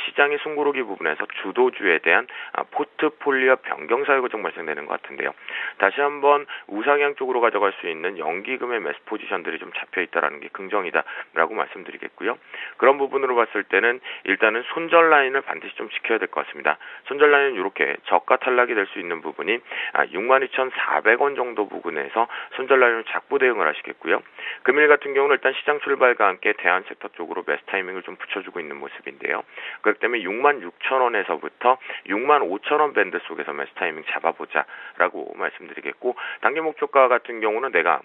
시장의 숨고르기 부분에서 주도주에 대한 포트폴리오 변경 사유 과정 발생되는 것 같은데요. 다시 한번 우상향 쪽으로 가져갈 수 있는 연기금의 매수 포지션들이 좀 잡혀있다는 게 긍정이다 라고 말씀드리겠고요. 그런 부분으로 봤을 때는 일단은 손절 라인을 반드시 좀 지켜야 될 것 같습니다. 손절 라인은 이렇게 저가 탈락이 될 수 있는 부분이 62,400원 정도 부근에서 손절 라인을 잡고 대응을 하시겠고요. 금일 같은 경우는 일단 시장 출발과 함께 대한섹터 쪽으로 매수 타이밍을 좀 붙여주고 있는 모습인데요. 그렇기 때문에 66,000원에서부터 65,000원 밴드 속에서 매수 타이밍 잡아보자라고 말씀드리겠고, 단기 목표가 같은 경우는 내가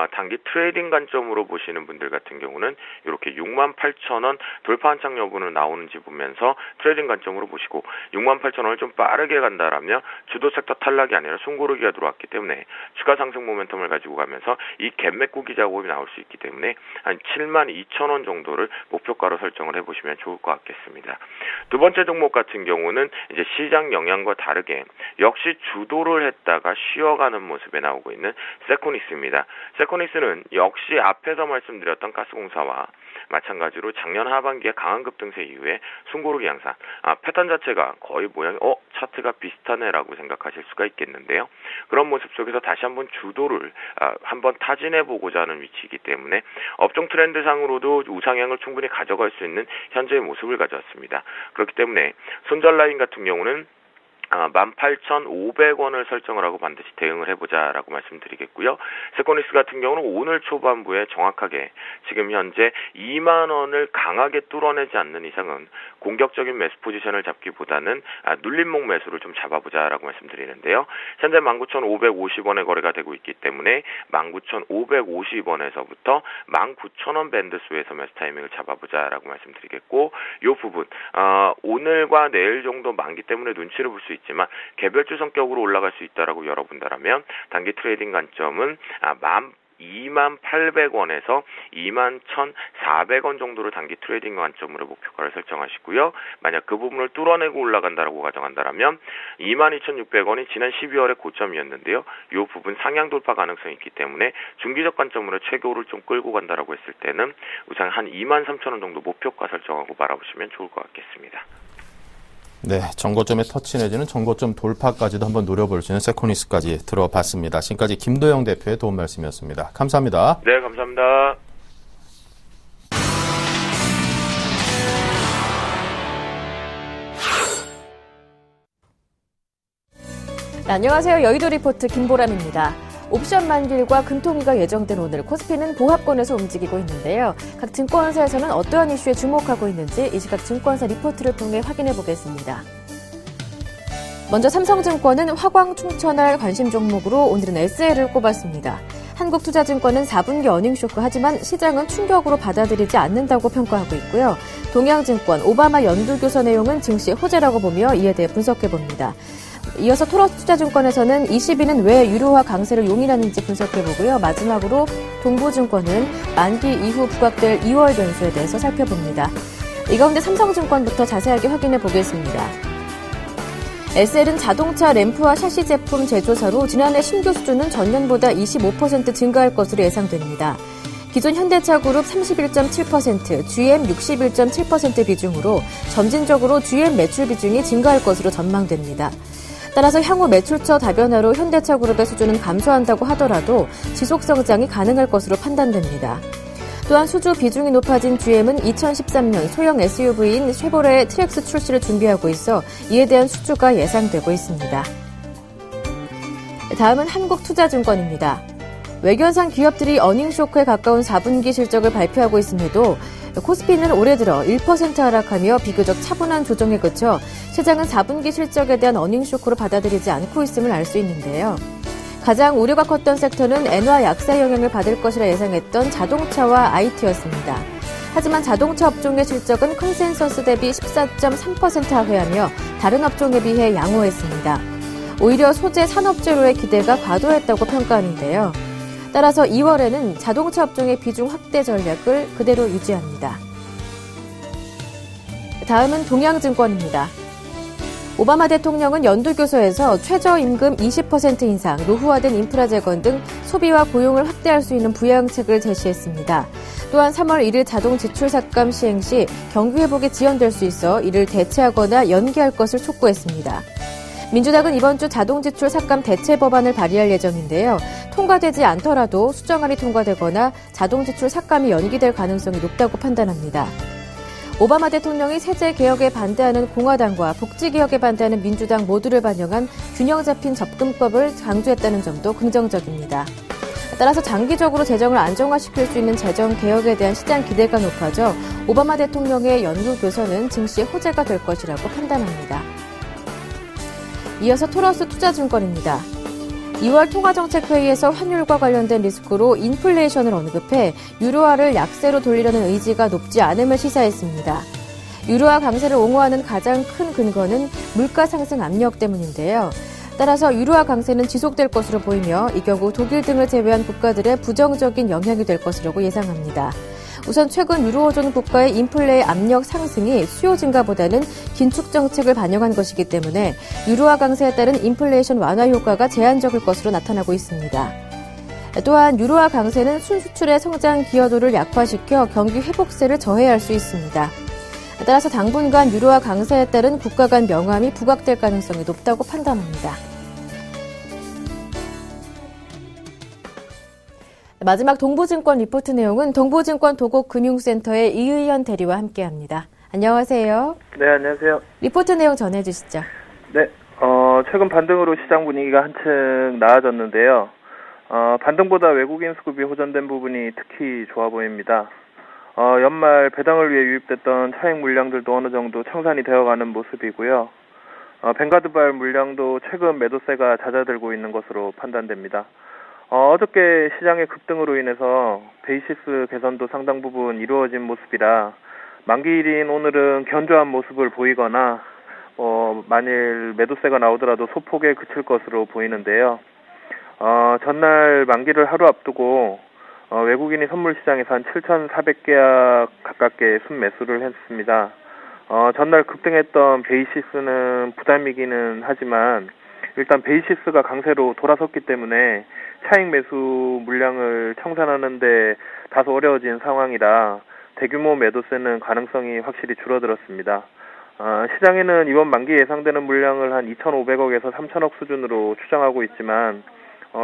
단기 트레이딩 관점으로 보시는 분들 같은 경우는 이렇게 68,000원 돌파 한창 여부는 나오는지 보면서 트레이딩 관점으로 보시고, 68,000원을 좀 빠르게 간다라면 주도 섹터 탈락이 아니라 숨고르기가 들어왔기 때문에 추가 상승 모멘텀을 가지고 가면서 이 갭 메꾸기 작업이 나올 수 있기 때문에 한 72,000원 정도를 목표가로 설정을 해보시면 좋을 것 같겠습니다. 두 번째 종목 같은 경우는 이제 시장 영향과 다르게 역시 주도를 했다가 쉬어가는 모습에 나오고 있는 세코닉스입니다. 세코닉스는 역시 앞에서 말씀드렸던 가스공사와 마찬가지로 작년 하반기에 강한 급등세 이후에 숨고르기 양상, 패턴 자체가 거의 모양이 차트가 비슷하네라고 생각하실 수가 있겠는데요. 그런 모습 속에서 다시 한번 주도를 한번 타진해보고자 하는 위치이기 때문에 업종 트렌드상으로도 우상향을 충분히 가져갈 수 있는 현재의 모습을 가져왔습니다. 그렇기 때문에 손절 라인 같은 경우는 18,500원을 설정을 하고 반드시 대응을 해보자라고 말씀드리겠고요. 세코닉스 같은 경우는 오늘 초반부에 정확하게 지금 현재 2만 원을 강하게 뚫어내지 않는 이상은 공격적인 매수 포지션을 잡기보다는 눌림목 매수를 좀 잡아보자라고 말씀드리는데요. 현재 19,550원에 거래가 되고 있기 때문에 19,550원에서부터 19,000원 밴드 수에서 매수 타이밍을 잡아보자라고 말씀드리겠고, 이 부분 오늘과 내일 정도 만기 때문에 눈치를 볼 수 있지만 개별주 성격으로 올라갈 수 있다라고 열어본다라면 단기 트레이딩 관점은 28,000원에서 21,400원 정도를 단기 트레이딩 관점으로 목표가를 설정하시고요. 만약 그 부분을 뚫어내고 올라간다라고 가정한다라면 22,600원이 지난 12월의 고점이었는데요. 이 부분 상향 돌파 가능성이 있기 때문에 중기적 관점으로 최고를 좀 끌고 간다라고 했을 때는 우선 한 23,000원 정도 목표가 설정하고 바라보시면 좋을 것 같겠습니다. 네, 정고점에 터치 내지는 정고점 돌파까지도 한번 노려볼 수 있는 세코닉스까지 들어봤습니다. 지금까지 김도영 대표의 도움 말씀이었습니다. 감사합니다. 네, 감사합니다. 네, 안녕하세요. 여의도 리포트 김보람입니다. 옵션 만기일과 금통위가 예정된 오늘 코스피는 보합권에서 움직이고 있는데요. 각 증권사에서는 어떠한 이슈에 주목하고 있는지 이 시각 증권사 리포트를 통해 확인해 보겠습니다. 먼저 삼성증권은 화광 충천할 관심 종목으로 오늘은 SL을 꼽았습니다. 한국투자증권은 4분기 어닝쇼크 하지만 시장은 충격으로 받아들이지 않는다고 평가하고 있고요. 동양증권 오바마 연두교서 내용은 증시 호재라고 보며 이에 대해 분석해 봅니다. 이어서 토러투자증권에서는 20위는 왜 유료화 강세를 용인하는지 분석해보고요. 마지막으로 동부증권은 만기 이후 부각될 2월 변수에 대해서 살펴봅니다. 이 가운데 삼성증권부터 자세하게 확인해 보겠습니다. SL은 자동차 램프와 샤시 제품 제조사로 지난해 신규 수주는 전년보다 25% 증가할 것으로 예상됩니다. 기존 현대차그룹 31.7%, GM 61.7% 비중으로 점진적으로 GM 매출 비중이 증가할 것으로 전망됩니다. 따라서 향후 매출처 다변화로 현대차그룹의 수주는 감소한다고 하더라도 지속 성장이 가능할 것으로 판단됩니다. 또한 수주 비중이 높아진 GM은 2013년 소형 SUV인 쉐보레 트랙스 출시를 준비하고 있어 이에 대한 수주가 예상되고 있습니다. 다음은 한국투자증권입니다. 외견상 기업들이 어닝쇼크에 가까운 4분기 실적을 발표하고 있음에도 코스피는 올해 들어 1% 하락하며 비교적 차분한 조정에 그쳐 시장은 4분기 실적에 대한 어닝쇼크로 받아들이지 않고 있음을 알 수 있는데요. 가장 우려가 컸던 섹터는 엔화 약세 영향을 받을 것이라 예상했던 자동차와 IT였습니다. 하지만 자동차 업종의 실적은 컨센서스 대비 14.3% 하회하며 다른 업종에 비해 양호했습니다. 오히려 소재 산업재료의 기대가 과도했다고 평가하는데요. 따라서 2월에는 자동차 업종의 비중 확대 전략을 그대로 유지합니다. 다음은 동양증권입니다. 오바마 대통령은 연두교서에서 최저임금 20% 인상, 노후화된 인프라 재건 등 소비와 고용을 확대할 수 있는 부양책을 제시했습니다. 또한 3월 1일 자동지출 삭감 시행 시 경기 회복이 지연될 수 있어 이를 대체하거나 연기할 것을 촉구했습니다. 민주당은 이번 주 자동지출 삭감 대체 법안을 발의할 예정인데요. 통과되지 않더라도 수정안이 통과되거나 자동지출 삭감이 연기될 가능성이 높다고 판단합니다. 오바마 대통령이 세제 개혁에 반대하는 공화당과 복지 개혁에 반대하는 민주당 모두를 반영한 균형 잡힌 접근법을 강조했다는 점도 긍정적입니다. 따라서 장기적으로 재정을 안정화시킬 수 있는 재정 개혁에 대한 시장 기대가 높아져 오바마 대통령의 연구 교선은 증시의 호재가 될 것이라고 판단합니다. 이어서 토러스 투자증권입니다. 2월 통화정책회의에서 환율과 관련된 리스크로 인플레이션을 언급해 유로화를 약세로 돌리려는 의지가 높지 않음을 시사했습니다. 유로화 강세를 옹호하는 가장 큰 근거는 물가 상승 압력 때문인데요. 따라서 유로화 강세는 지속될 것으로 보이며 이 경우 독일 등을 제외한 국가들의 부정적인 영향이 될 것이라고 예상합니다. 우선 최근 유로존 국가의 인플레의 압력 상승이 수요 증가보다는 긴축 정책을 반영한 것이기 때문에 유로화 강세에 따른 인플레이션 완화 효과가 제한적일 것으로 나타나고 있습니다. 또한 유로화 강세는 순수출의 성장 기여도를 약화시켜 경기 회복세를 저해할 수 있습니다. 따라서 당분간 유로화 강세에 따른 국가 간 명암이 부각될 가능성이 높다고 판단합니다. 마지막 동부증권 리포트 내용은 동부증권 도곡금융센터의 이의현 대리와 함께합니다. 안녕하세요. 네, 안녕하세요. 리포트 내용 전해주시죠. 네, 최근 반등으로 시장 분위기가 한층 나아졌는데요. 반등보다 외국인 수급이 호전된 부분이 특히 좋아 보입니다. 연말 배당을 위해 유입됐던 차익 물량들도 어느 정도 청산이 되어가는 모습이고요. 뱅가드발 물량도 최근 매도세가 잦아들고 있는 것으로 판단됩니다. 어저께 시장의 급등으로 인해서 베이시스 개선도 상당 부분 이루어진 모습이라 만기일인 오늘은 견조한 모습을 보이거나 만일 매도세가 나오더라도 소폭에 그칠 것으로 보이는데요. 전날 만기를 하루 앞두고 외국인이 선물 시장에서 한 7,400계약 가깝게 순매수를 했습니다. 전날 급등했던 베이시스는 부담이기는 하지만 일단 베이시스가 강세로 돌아섰기 때문에 차익 매수 물량을 청산하는데 다소 어려워진 상황이라 대규모 매도세는 가능성이 확실히 줄어들었습니다. 시장에는 이번 만기 예상되는 물량을 한 2,500억에서 3,000억 수준으로 추정하고 있지만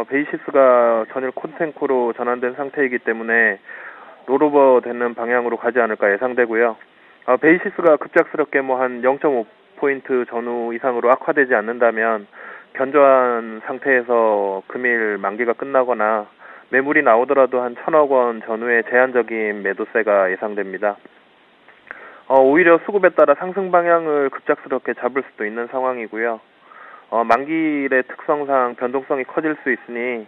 베이시스가 전일 콘텐코로 전환된 상태이기 때문에 롤오버 되는 방향으로 가지 않을까 예상되고요. 베이시스가 급작스럽게 한 0.5포인트 전후 이상으로 악화되지 않는다면 견조한 상태에서 금일 만기가 끝나거나 매물이 나오더라도 한 1,000억 원 전후의 제한적인 매도세가 예상됩니다. 오히려 수급에 따라 상승 방향을 급작스럽게 잡을 수도 있는 상황이고요. 만기일의 특성상 변동성이 커질 수 있으니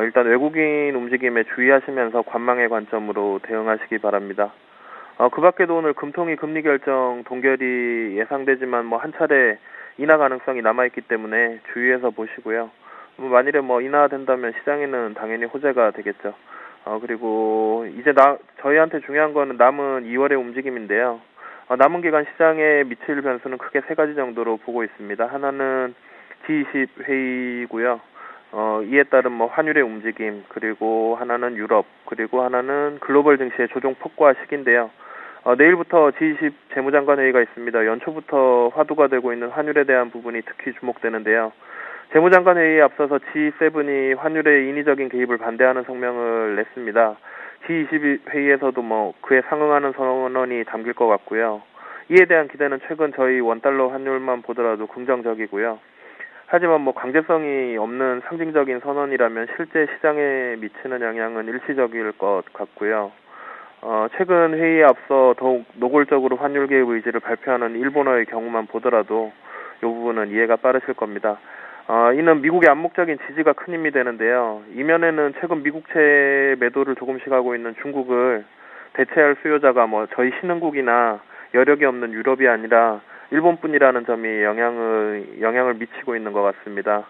일단 외국인 움직임에 주의하시면서 관망의 관점으로 대응하시기 바랍니다. 그 밖에도 오늘 금통위 금리 결정 동결이 예상되지만 한 차례 인하 가능성이 남아있기 때문에 주의해서 보시고요. 만일에 인하된다면 시장에는 당연히 호재가 되겠죠. 그리고 이제 저희한테 중요한 거는 남은 2월의 움직임인데요. 남은 기간 시장에 미칠 변수는 크게 3가지 정도로 보고 있습니다. 하나는 G20 회의고요. 이에 따른 환율의 움직임, 그리고 하나는 유럽, 그리고 하나는 글로벌 증시의 조정 폭과 시기인데요. 내일부터 G20 재무장관 회의가 있습니다. 연초부터 화두가 되고 있는 환율에 대한 부분이 특히 주목되는데요. 재무장관 회의에 앞서서 G7이 환율의 인위적인 개입을 반대하는 성명을 냈습니다. G20 회의에서도 그에 상응하는 선언이 담길 것 같고요. 이에 대한 기대는 최근 저희 원달러 환율만 보더라도 긍정적이고요. 하지만 강제성이 없는 상징적인 선언이라면 실제 시장에 미치는 영향은 일시적일 것 같고요. 최근 회의에 앞서 더욱 노골적으로 환율 개입 의지를 발표하는 일본어의 경우만 보더라도 이 부분은 이해가 빠르실 겁니다. 이는 미국의 암묵적인 지지가 큰 힘이 되는데요. 이면에는 최근 미국채 매도를 조금씩 하고 있는 중국을 대체할 수요자가 저희 신흥국이나 여력이 없는 유럽이 아니라 일본뿐이라는 점이 영향을 미치고 있는 것 같습니다.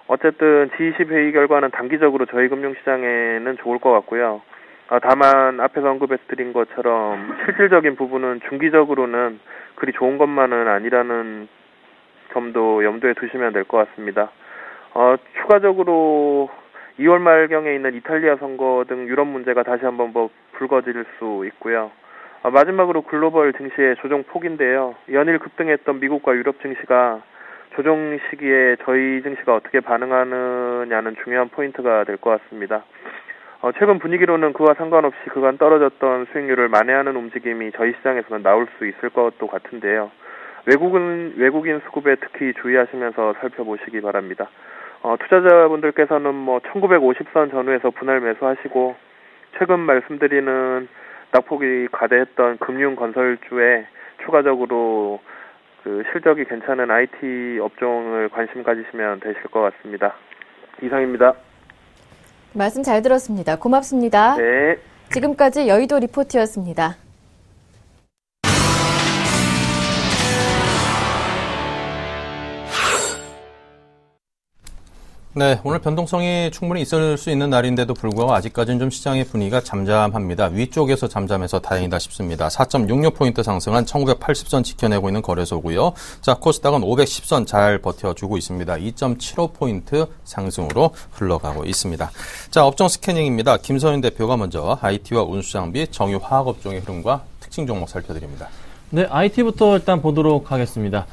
어쨌든 G20 회의 결과는 단기적으로 저희 금융시장에는 좋을 것 같고요. 다만 앞에서 언급해드린 것처럼 실질적인 부분은 중기적으로는 그리 좋은 것만은 아니라는 점도 염두에 두시면 될 것 같습니다. 추가적으로 2월 말경에 있는 이탈리아 선거 등 유럽 문제가 다시 한번 불거질 수 있고요. 마지막으로 글로벌 증시의 조정 폭인데요. 연일 급등했던 미국과 유럽 증시가 조정 시기에 저희 증시가 어떻게 반응하느냐는 중요한 포인트가 될 것 같습니다. 최근 분위기로는 그와 상관없이 그간 떨어졌던 수익률을 만회하는 움직임이 저희 시장에서는 나올 수 있을 것도 같은데요. 외국인 수급에 특히 주의하시면서 살펴보시기 바랍니다. 투자자분들께서는 1950선 전후에서 분할 매수하시고 최근 말씀드리는 낙폭이 과대했던 금융 건설주에 추가적으로 그 실적이 괜찮은 IT 업종을 관심 가지시면 되실 것 같습니다. 이상입니다. 말씀 잘 들었습니다. 고맙습니다. 네. 지금까지 여의도 리포트였습니다. 네, 오늘 변동성이 충분히 있을 수 있는 날인데도 불구하고 아직까지는 좀 시장의 분위기가 잠잠합니다. 위쪽에서 잠잠해서 다행이다 싶습니다. 4.66포인트 상승한 1980선 지켜내고 있는 거래소고요. 자, 코스닥은 510선 잘 버텨주고 있습니다. 2.75포인트 상승으로 흘러가고 있습니다. 자, 업종 스캐닝입니다. 김선인 대표가 먼저 IT와 운수장비, 정유화학업종의 흐름과 특징 종목 살펴드립니다. 네, IT부터 일단 보도록 하겠습니다.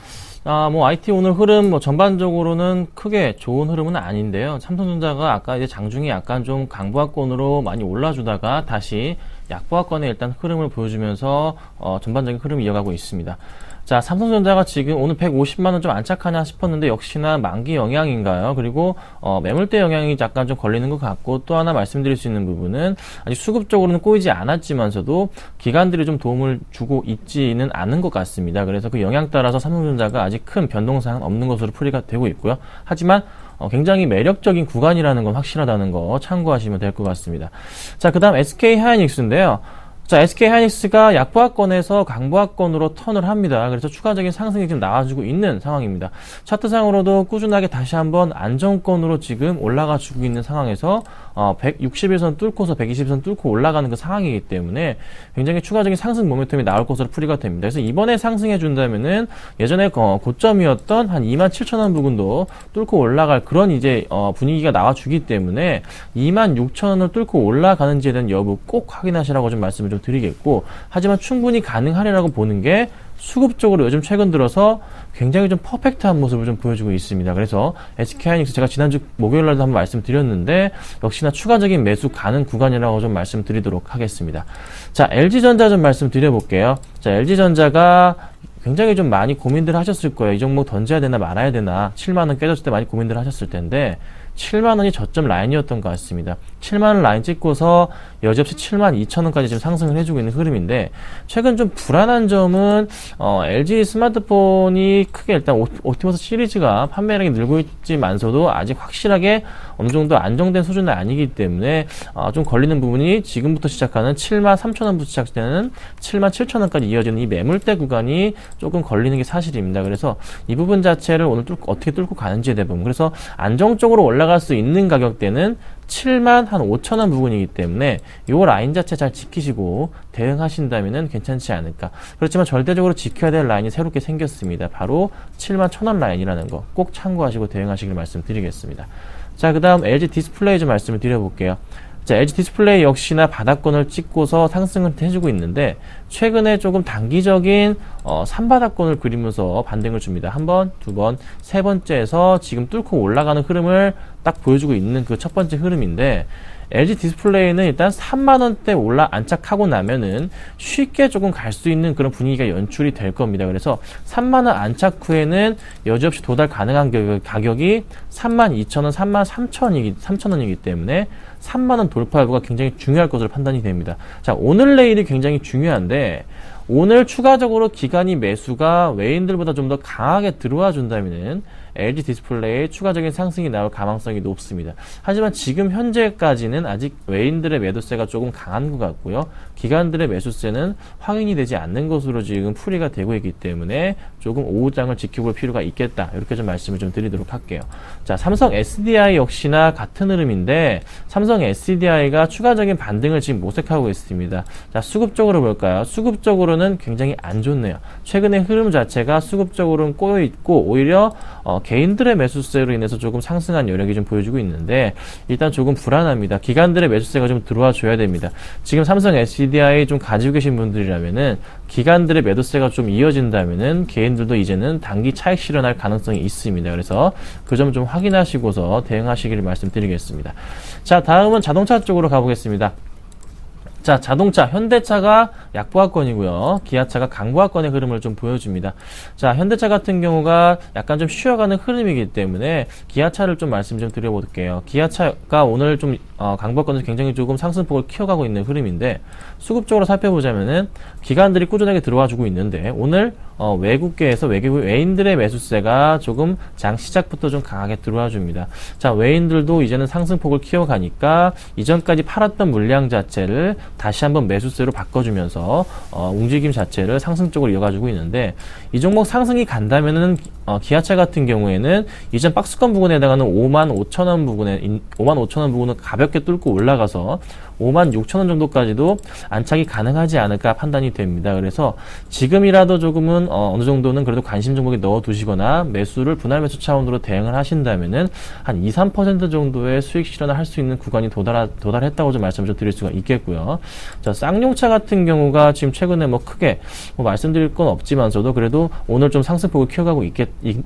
IT 오늘 흐름, 전반적으로는 크게 좋은 흐름은 아닌데요. 삼성전자가 아까 이제 장중에 약간 좀 강보합권으로 많이 올라주다가 다시 약보합권의 일단 흐름을 보여주면서, 전반적인 흐름을 이어가고 있습니다. 자, 삼성전자가 지금 오늘 150만원 좀 안착하냐 싶었는데 역시나 만기 영향인가요? 그리고 매물대 영향이 약간 좀 걸리는 것 같고 또 하나 말씀드릴 수 있는 부분은 아직 수급적으로는 꼬이지 않았지만서도 기관들이 좀 도움을 주고 있지는 않은 것 같습니다. 그래서 그 영향 따라서 삼성전자가 아직 큰 변동사항은 없는 것으로 풀이가 되고 있고요. 하지만 굉장히 매력적인 구간이라는 건 확실하다는 거 참고하시면 될 것 같습니다. 자, 그 다음 SK하이닉스인데요. 자, SK하이닉스가 약보합권에서 강보합권으로 턴을 합니다. 그래서 추가적인 상승이 지금 나와주고 있는 상황입니다. 차트상으로도 꾸준하게 다시 한번 안정권으로 지금 올라가주고 있는 상황에서 161선 뚫고서 120선 뚫고 올라가는 그 상황이기 때문에 굉장히 추가적인 상승 모멘텀이 나올 것으로 풀이가 됩니다. 그래서 이번에 상승해 준다면은 예전에 고점이었던 한 27,000원 부근도 뚫고 올라갈 그런 이제 분위기가 나와주기 때문에 26,000원을 뚫고 올라가는지에 대한 여부 꼭 확인하시라고 좀 말씀을 좀 드리겠고, 하지만 충분히 가능하리라고 보는 게 수급적으로 요즘 최근 들어서 굉장히 좀 퍼펙트한 모습을 좀 보여주고 있습니다. 그래서 SK하이닉스 제가 지난주 목요일날도 한번 말씀드렸는데 역시나 추가적인 매수 가능 구간이라고 좀 말씀드리도록 하겠습니다. 자, LG전자 좀 말씀드려볼게요. 자, LG전자가 굉장히 좀 많이 고민들 하셨을 거예요. 이 종목 던져야 되나 말아야 되나. 7만원 깨졌을 때 많이 고민들 하셨을 텐데 7만원이 저점 라인이었던 것 같습니다. 7만원 라인 찍고서 여지없이 72,000원까지 지금 상승을 해주고 있는 흐름인데, 최근 좀 불안한 점은 LG 스마트폰이 크게 일단 옵티머스 시리즈가 판매량이 늘고 있지만서도 아직 확실하게 어느 정도 안정된 수준은 아니기 때문에 좀 걸리는 부분이 지금부터 시작하는 73,000원부터 시작되는 77,000원까지 이어지는 이 매물대 구간이 조금 걸리는 게 사실입니다. 그래서 이 부분 자체를 오늘 어떻게 뚫고 가는지에 대한 부분, 그래서 안정적으로 올라갈 수 있는 가격대는 75,000원 부분이기 때문에 이 라인 자체 잘 지키시고 대응하신다면 괜찮지 않을까. 그렇지만 절대적으로 지켜야 될 라인이 새롭게 생겼습니다. 바로 71,000원 라인이라는 거 꼭 참고하시고 대응하시길 말씀드리겠습니다. 자, 그 다음 LG 디스플레이 좀 말씀을 드려볼게요. 자, LG 디스플레이 역시나 바닥권을 찍고서 상승을 해주고 있는데 최근에 조금 단기적인 3바닥권을 그리면서 반등을 줍니다. 한 번, 두 번, 세 번째에서 지금 뚫고 올라가는 흐름을 딱 보여주고 있는 그 첫 번째 흐름인데, LG 디스플레이는 일단 3만원대 안착하고 나면은 쉽게 조금 갈 수 있는 그런 분위기가 연출이 될 겁니다. 그래서 3만원 안착 후에는 여지없이 도달 가능한 가격이 32,000원, 33,000원이기 때문에 3만원 돌파 여부가 굉장히 중요할 것으로 판단이 됩니다. 자, 오늘 내일이 굉장히 중요한데, 오늘 추가적으로 기관이 매수가 외인들보다 좀 더 강하게 들어와 준다면은 LG 디스플레이에 추가적인 상승이 나올 가능성이 높습니다. 하지만 지금 현재까지는 아직 외인들의 매도세가 조금 강한 것 같고요. 기관들의 매수세는 확인이 되지 않는 것으로 지금 풀이가 되고 있기 때문에 조금 오후장을 지켜볼 필요가 있겠다. 이렇게 좀 말씀을 좀 드리도록 할게요. 자, 삼성 SDI 역시나 같은 흐름인데 삼성 SDI가 추가적인 반등을 지금 모색하고 있습니다. 자, 수급적으로 볼까요? 수급적으로는 굉장히 안 좋네요. 최근의 흐름 자체가 수급적으로는 꼬여 있고 오히려 개인들의 매수세로 인해서 조금 상승한 여력이 좀 보여주고 있는데 일단 조금 불안합니다. 기관들의 매수세가 좀 들어와 줘야 됩니다. 지금 삼성 SDI 좀 가지고 계신 분들이라면은 기관들의 매도세가 좀 이어진다면은 개인들도 이제는 단기 차익 실현할 가능성이 있습니다. 그래서 그 점 좀 확인하시고서 대응하시기를 말씀드리겠습니다. 자, 다음은 자동차 쪽으로 가보겠습니다. 자, 자동차, 현대차가 약보합권이고요. 기아차가 강보합권의 흐름을 좀 보여줍니다. 자, 현대차 같은 경우가 약간 좀 쉬어가는 흐름이기 때문에 기아차를 좀 말씀 좀 드려볼게요. 기아차가 오늘 좀 강보합권에서 굉장히 조금 상승폭을 키워가고 있는 흐름인데 수급적으로 살펴보자면은 기관들이 꾸준하게 들어와주고 있는데 오늘 외국계에서 외인들의 매수세가 조금 장 시작부터 좀 강하게 들어와 줍니다. 자, 외인들도 이제는 상승폭을 키워가니까 이전까지 팔았던 물량 자체를 다시 한번 매수세로 바꿔주면서 움직임 자체를 상승 쪽으로 이어가지고 있는데 이 종목 상승이 간다면은 기아차 같은 경우에는 이전 박스권 부근에 해당하는 55,000원 부근에 55,000원 부근을 가볍게 뚫고 올라가서 56,000원 정도까지도 안착이 가능하지 않을까 판단이 됩니다. 그래서 지금이라도 조금은 어느 정도는 그래도 관심 종목에 넣어두시거나 매수를 분할 매수 차원으로 대응을 하신다면은 한 2-3% 정도의 수익 실현을 할 수 있는 구간이 도달했다고 좀 말씀을 좀 드릴 수가 있겠고요. 자, 쌍용차 같은 경우가 지금 최근에 크게 말씀드릴 건 없지만서도 그래도 오늘 좀 상승폭을 키워가고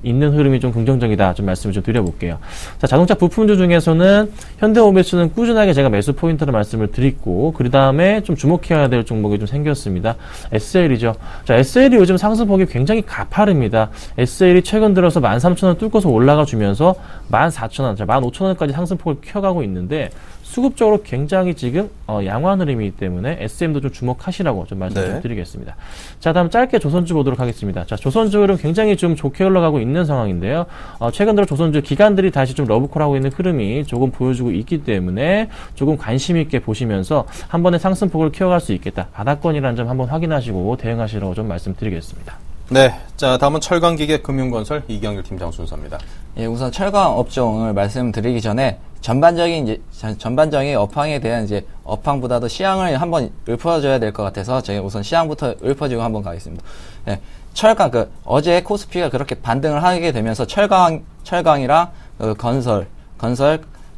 있는 흐름이 좀 긍정적이다. 좀 말씀을 좀 드려볼게요. 자, 자동차 부품주 중에서는 현대오베스는 꾸준하게 제가 매수 포인트를 말씀을 드리고 그 다음에 좀 주목해야 될 종목이 좀 생겼습니다. SL이죠. 자, SL이 요즘 상승폭이 굉장히 가파릅니다. SL이 최근 들어서 13,000원 뚫고서 올라가 주면서 14,000원, 15,000원까지 상승폭을 키워가고 있는데 수급적으로 굉장히 지금 양호한 흐름이기 때문에 SM도 좀 주목하시라고 좀 말씀 좀 드리겠습니다. 자, 다음 짧게 조선주 보도록 하겠습니다. 자, 조선주 흐름 굉장히 좀 좋게 흘러가고 있는 상황인데요. 최근 들어 조선주 기관들이 다시 좀 러브콜하고 있는 흐름이 조금 보여주고 있기 때문에 조금 관심 있게 보시면서 한 번에 상승폭을 키워갈 수 있겠다. 바닥권이라는 점 한번 확인하시고 대응하시라고 좀 말씀드리겠습니다. 네, 자, 다음은 철강기계 금융건설 이경일 팀장 순서입니다. 예, 우선 철강 업종을 말씀드리기 전에 전반적인 업황에 대한 업황보다도 시향을 한번 읊어줘야 될 것 같아서 제가 우선 시향부터 읊어주고 한번 가겠습니다. 예, 철강, 어제 코스피가 그렇게 반등을 하게 되면서 철강이랑 건설,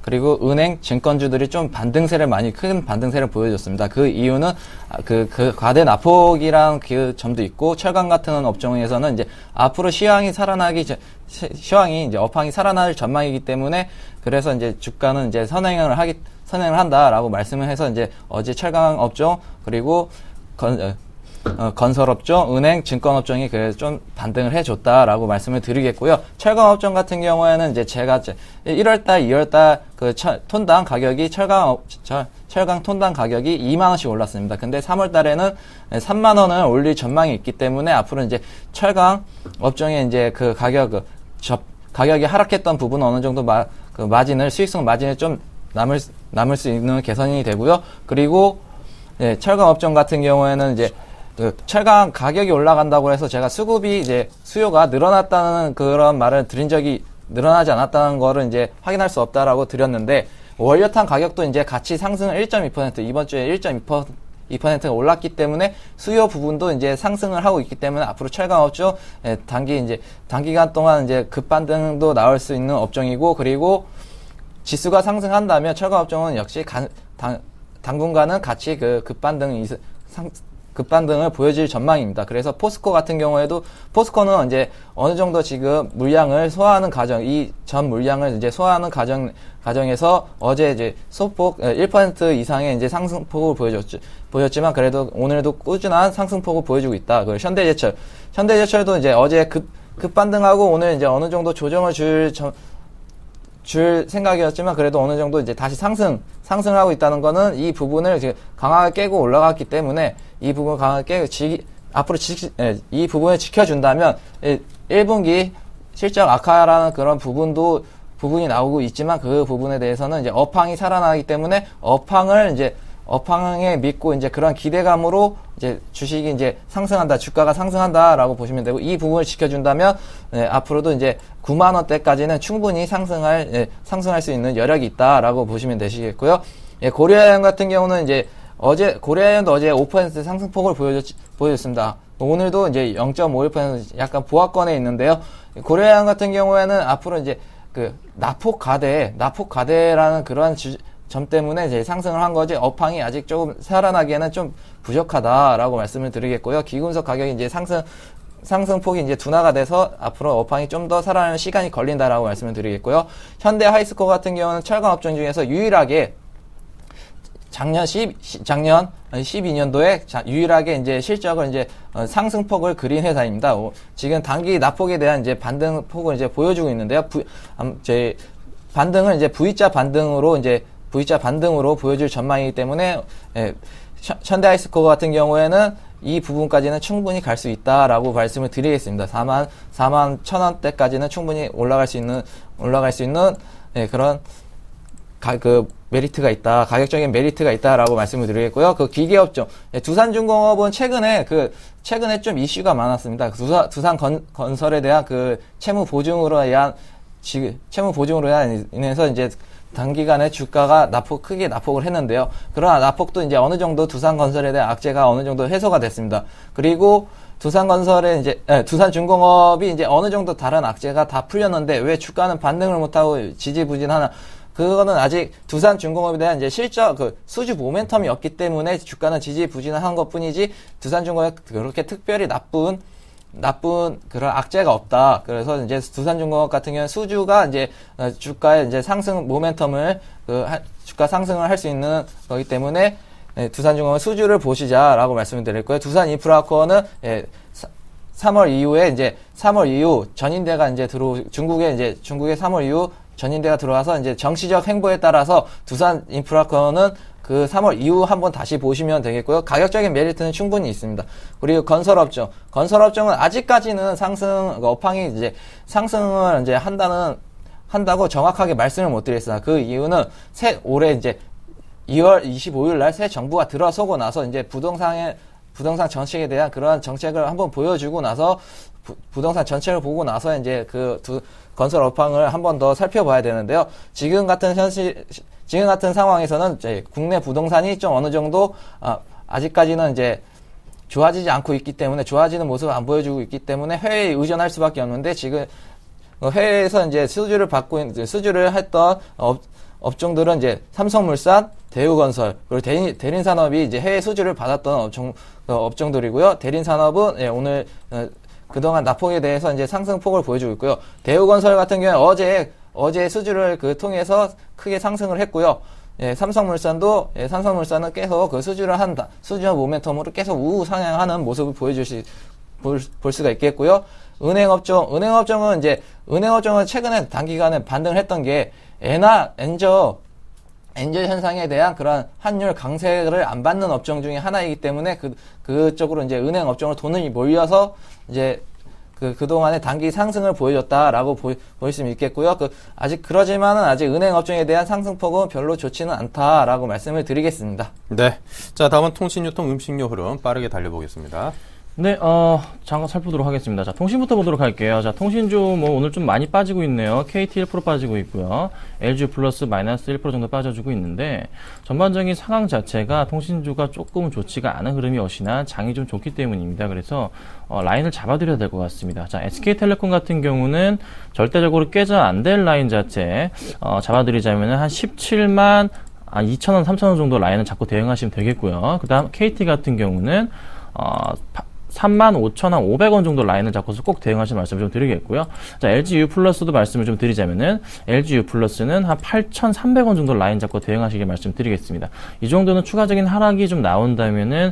그리고 은행, 증권주들이 좀 큰 반등세를 보여줬습니다. 그 이유는 그 과대 낙폭이란 그 점도 있고 철강 같은 업종에서는 이제 앞으로 업황이 살아날 전망이기 때문에 그래서 이제 주가는 이제 선행을 한다라고 말씀을 해서 이제 어제 철강 업종 그리고 건설업종, 은행, 증권업종이 그래서 좀 반등을 해줬다라고 말씀을 드리겠고요. 철강업종 같은 경우에는 이제 제가 1월달, 2월달 톤당 가격이 철강 톤당 가격이 2만원씩 올랐습니다. 근데 3월달에는 3만원을 올릴 전망이 있기 때문에 앞으로 이제 철강 업종의 이제 그 가격이 하락했던 부분은 어느 정도 수익성 마진을 좀 남을 수 있는 개선이 되고요. 그리고 철강 업종 같은 경우에는 이제 철강 가격이 올라간다고 해서 제가 수요가 늘어났다는 그런 말을 드린 적이 늘어나지 않았다는 거를 이제 확인할 수 없다라고 드렸는데 원료탄 가격도 이제 같이 상승을 1.2% 이번 주에 1.2%가 올랐기 때문에 수요 부분도 이제 상승을 하고 있기 때문에 앞으로 철강 업종 단기간 동안 이제 급반등도 나올 수 있는 업종이고 그리고 지수가 상승한다면 철강 업종은 역시 당분간은 같이 급반등을 보여줄 전망입니다. 그래서 포스코 같은 경우에도 포스코는 이제 어느 정도 지금 물량을 소화하는 전 물량을 이제 소화하는 과정에서 어제 이제 소폭 1% 이상의 이제 상승폭을 보였지만 그래도 오늘도 꾸준한 상승폭을 보여주고 있다. 그리고 현대제철도 이제 어제 급반등하고 오늘 이제 어느 정도 조정을 줄 생각이었지만 그래도 어느 정도 이제 다시 상승하고 있다는 거는 이 부분을 이제 강하게 깨고 올라갔기 때문에 이 부분을 강하게 앞으로 이 부분을 지켜준다면 1분기 실적 악화라는 그런 부분이 나오고 있지만 그 부분에 대해서는 이제 업황이 살아나기 때문에 업황에 믿고 이제 그런 기대감으로 이제 주식이 이제 상승한다, 주가가 상승한다라고 보시면 되고 이 부분을 지켜준다면 앞으로도 이제 9만 원대까지는 충분히 상승할 수 있는 여력이 있다라고 보시면 되시겠고요. 고려아연 같은 경우는 이제 고려아연도 어제 5% 상승폭을 보여줬습니다. 오늘도 이제 0.51% 약간 보합권에 있는데요. 고려해양 같은 경우에는 앞으로 이제 그 나폭과대라는 그런 점 때문에 이제 상승을 한 거지, 업황이 아직 조금 살아나기에는 좀 부족하다라고 말씀을 드리겠고요. 기금속 가격이 이제 상승폭이 이제 둔화가 돼서 앞으로 업황이 좀 더 살아나는 시간이 걸린다라고 말씀을 드리겠고요. 현대 하이스코어 같은 경우는 철강 업종 중에서 유일하게 작년 12년도에 유일하게 이제 실적을 이제 상승폭을 그린 회사입니다. 지금 단기 낙폭에 대한 이제 반등폭을 이제 보여주고 있는데요. 반등을 이제 V자 반등으로 보여줄 전망이기 때문에, 현대 하이스코어 같은 경우에는 이 부분까지는 충분히 갈 수 있다라고 말씀을 드리겠습니다. 4만 1,000원대까지는 충분히 올라갈 수 있는 그런 메리트가 있다, 가격적인 메리트가 있다라고 말씀을 드리겠고요. 그 기계업종, 두산중공업은 최근에 좀 이슈가 많았습니다. 두산건설에 대한 그 채무 보증으로 인해서 이제 단기간에 주가가 크게 낙폭을 했는데요. 그러나 낙폭도 이제 어느 정도 두산건설에 대한 악재가 어느 정도 해소가 됐습니다. 그리고 두산중공업이 이제 어느 정도 다른 악재가 다 풀렸는데 왜 주가는 반등을 못하고 지지부진하나? 그거는 아직 두산중공업에 대한 이제 실적, 수주 모멘텀이 없기 때문에 주가는 지지부진한 것 뿐이지, 두산중공업에 그렇게 특별히 나쁜 그런 악재가 없다. 그래서 이제 두산중공업 같은 경우는 수주가 이제 주가의 이제 상승 모멘텀을 주가 상승을 할 수 있는 거기 때문에, 두산중공업 수주를 보시자라고 말씀을 드릴 거예요. 두산인프라코어는 3월 이후 전인대가 이제 중국의 3월 이후 전인대가 들어와서 이제 정치적 행보에 따라서 두산인프라코어는 그 3월 이후 한번 다시 보시면 되겠고요. 가격적인 메리트는 충분히 있습니다. 그리고 건설업종은 아직까지는 업황이 이제 상승을 이제 한다고 정확하게 말씀을 못 드리겠습니다. 그 이유는 올해 이제 2월 25일 날 새 정부가 들어서고 나서 이제 부동산 정책에 대한 그러한 정책을 한번 보여주고 나서, 부동산 전체를 보고 나서 이제 건설 업황을 한번 더 살펴봐야 되는데요. 지금 같은 상황에서는 이제 국내 부동산이 좀 어느 정도, 아직까지는 이제 좋아지지 않고 있기 때문에, 좋아지는 모습을 안 보여주고 있기 때문에 해외에 의존할 수밖에 없는데, 지금 해외에서 이제 수주를 했던 업종들은 이제 삼성물산, 대우건설, 그리고 대린산업이 이제 해외 수주를 받았던 업종들이고요. 대린산업은 오늘 그동안 낙폭에 대해서 이제 상승폭을 보여주고 있고요. 대우건설 같은 경우는 어제 수주를 통해서 크게 상승을 했고요. 삼성물산은 계속 수주 모멘텀으로 계속 우후 상향하는 모습을 볼 수가 있겠고요. 은행업종은 최근에 단기간에 반등을 했던 게 엔저 현상에 대한 그런 환율 강세를 안 받는 업종 중에 하나이기 때문에 그쪽으로 이제 은행 업종으로 돈이 몰려서 이제 그동안의 단기 상승을 보여줬다라고 보일 수 있겠고요. 그러지만은 아직 은행 업종에 대한 상승폭은 별로 좋지는 않다라고 말씀을 드리겠습니다. 네. 자, 다음은 통신유통 음식료 흐름 빠르게 달려보겠습니다. 네, 잠깐 살펴보도록 하겠습니다. 자, 통신부터 보도록 할게요. 자, 통신주 오늘 좀 많이 빠지고 있네요. KT 1% 빠지고 있고요. LG 플러스 마이너스 1% 정도 빠져주고 있는데, 전반적인 상황 자체가 통신주가 조금 좋지가 않은 흐름이엇이나 장이 좀 좋기 때문입니다. 그래서 라인을 잡아드려야 될 것 같습니다. 자, SK텔레콤 같은 경우는 절대적으로 깨져 안 될 라인 자체 잡아드리자면은 한 17만 2,000원, 3,000원 정도 라인을 잡고 대응하시면 되겠고요. 그 다음 KT 같은 경우는 35,500원 정도 라인을 잡고서 꼭 대응하시는 말씀을 좀 드리겠고요. 자, LG U 플러스도 말씀을 좀 드리자면은, LG U 플러스는 한 8,300원 정도 라인 잡고 대응하시길 말씀드리겠습니다. 이 정도는 추가적인 하락이 좀 나온다면은,